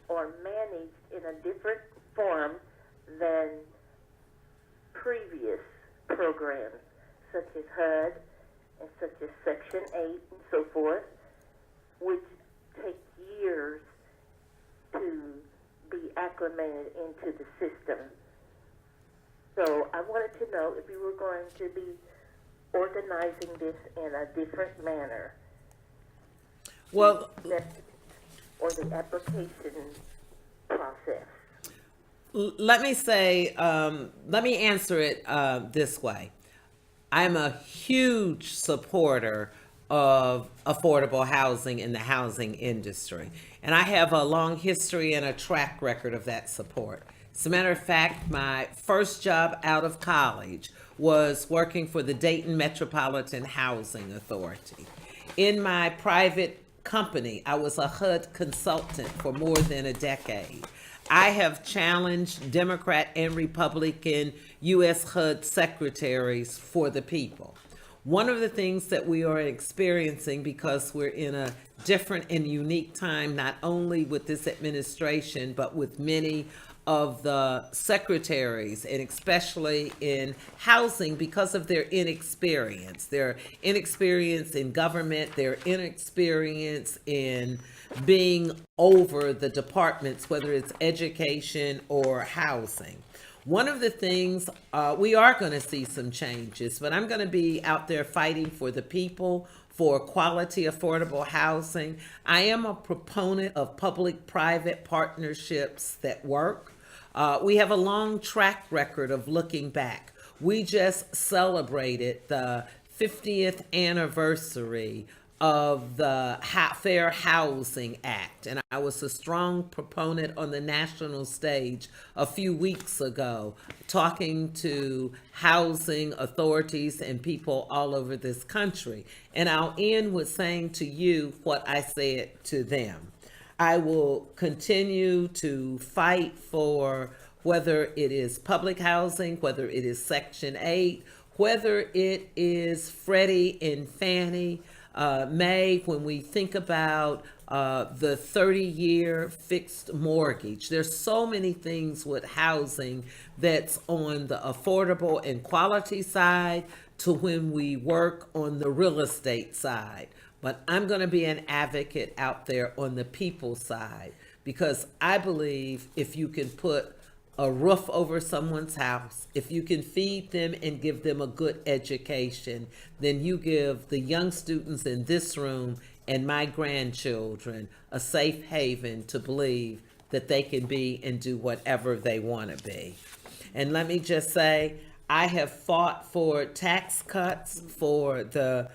or managed in a different form than previous programs, such as HUD and such as Section 8 and so forth, which take years to be acclimated into the system. So I wanted to know if you were going to be organizing this in a different manner. Well, or the application process. Let me say, let me answer it this way. I'm a huge supporter of affordable housing in the housing industry. And I have a long history and a track record of that support. As a matter of fact, my first job out of college was working for the Dayton Metropolitan Housing Authority. In my private company, I was a HUD consultant for more than a decade. I have challenged Democrat and Republican U.S. HUD secretaries for the people. One of the things that we are experiencing, because we're in a different and unique time, not only with this administration, but with many of the secretaries, and especially in housing, because of their inexperience. Their inexperience in government, their inexperience in being over the departments, whether it's education or housing. One of the things, we are going to see some changes, but I'm going to be out there fighting for the people, for quality, affordable housing. I am a proponent of public-private partnerships that work. We have a long track record of looking back. We just celebrated the 50th anniversary of the Fair Housing Act, and I was a strong proponent on the national stage a few weeks ago, talking to housing authorities and people all over this country. And I'll end with saying to you what I said to them. I will continue to fight for whether it is public housing, whether it is Section 8, whether it is Freddie and Fannie Mae, when we think about the 30-year fixed mortgage. There's so many things with housing that's on the affordable and quality side to when we work on the real estate side. But I'm going to be an advocate out there on the people side, because I believe if you can put a roof over someone's house, if you can feed them and give them a good education, then you give the young students in this room and my grandchildren a safe haven to believe that they can be and do whatever they want to be. And let me just say, I have fought for tax cuts for the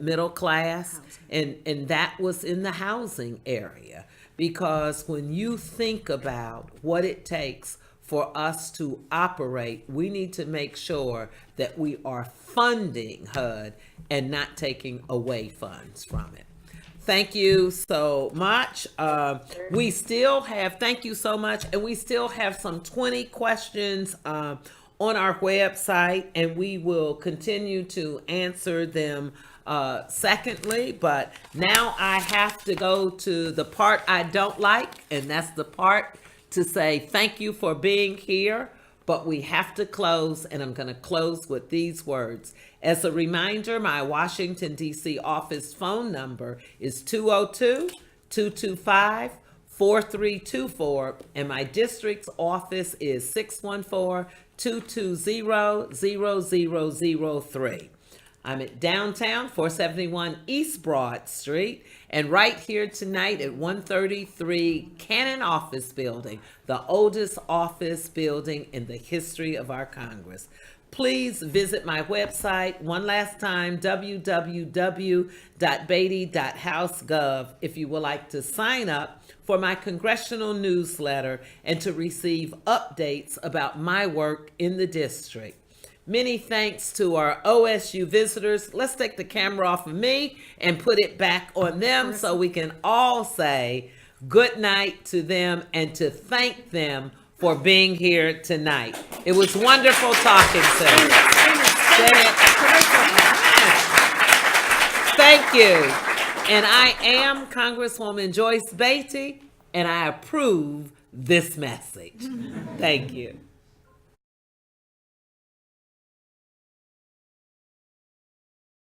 middle class, and that was in the housing area. Because when you think about what it takes for us to operate, we need to make sure that we are funding HUD and not taking away funds from it. Thank you so much. We still have, thank you so much. And we still have some 20 questions on our website, and we will continue to answer them secondly, but now I have to go to the part I don't like, and that's the part to say thank you for being here, but we have to close, and I'm going to close with these words. As a reminder, my Washington, D.C. office phone number is 202-225-4324, and my district's office is 614-220-0003. I'm at downtown, 471 East Broad Street, and right here tonight at 133 Cannon Office Building, the oldest office building in the history of our Congress. Please visit my website one last time, www.beatty.house.gov, if you would like to sign up for my congressional newsletter and to receive updates about my work in the district. Many thanks to our OSU visitors. Let's take the camera off of me and put it back on them so we can all say good night to them and to thank them for being here tonight. It was wonderful talking to you. Thank you. And I am Congresswoman Joyce Beatty, and I approve this message. Thank you.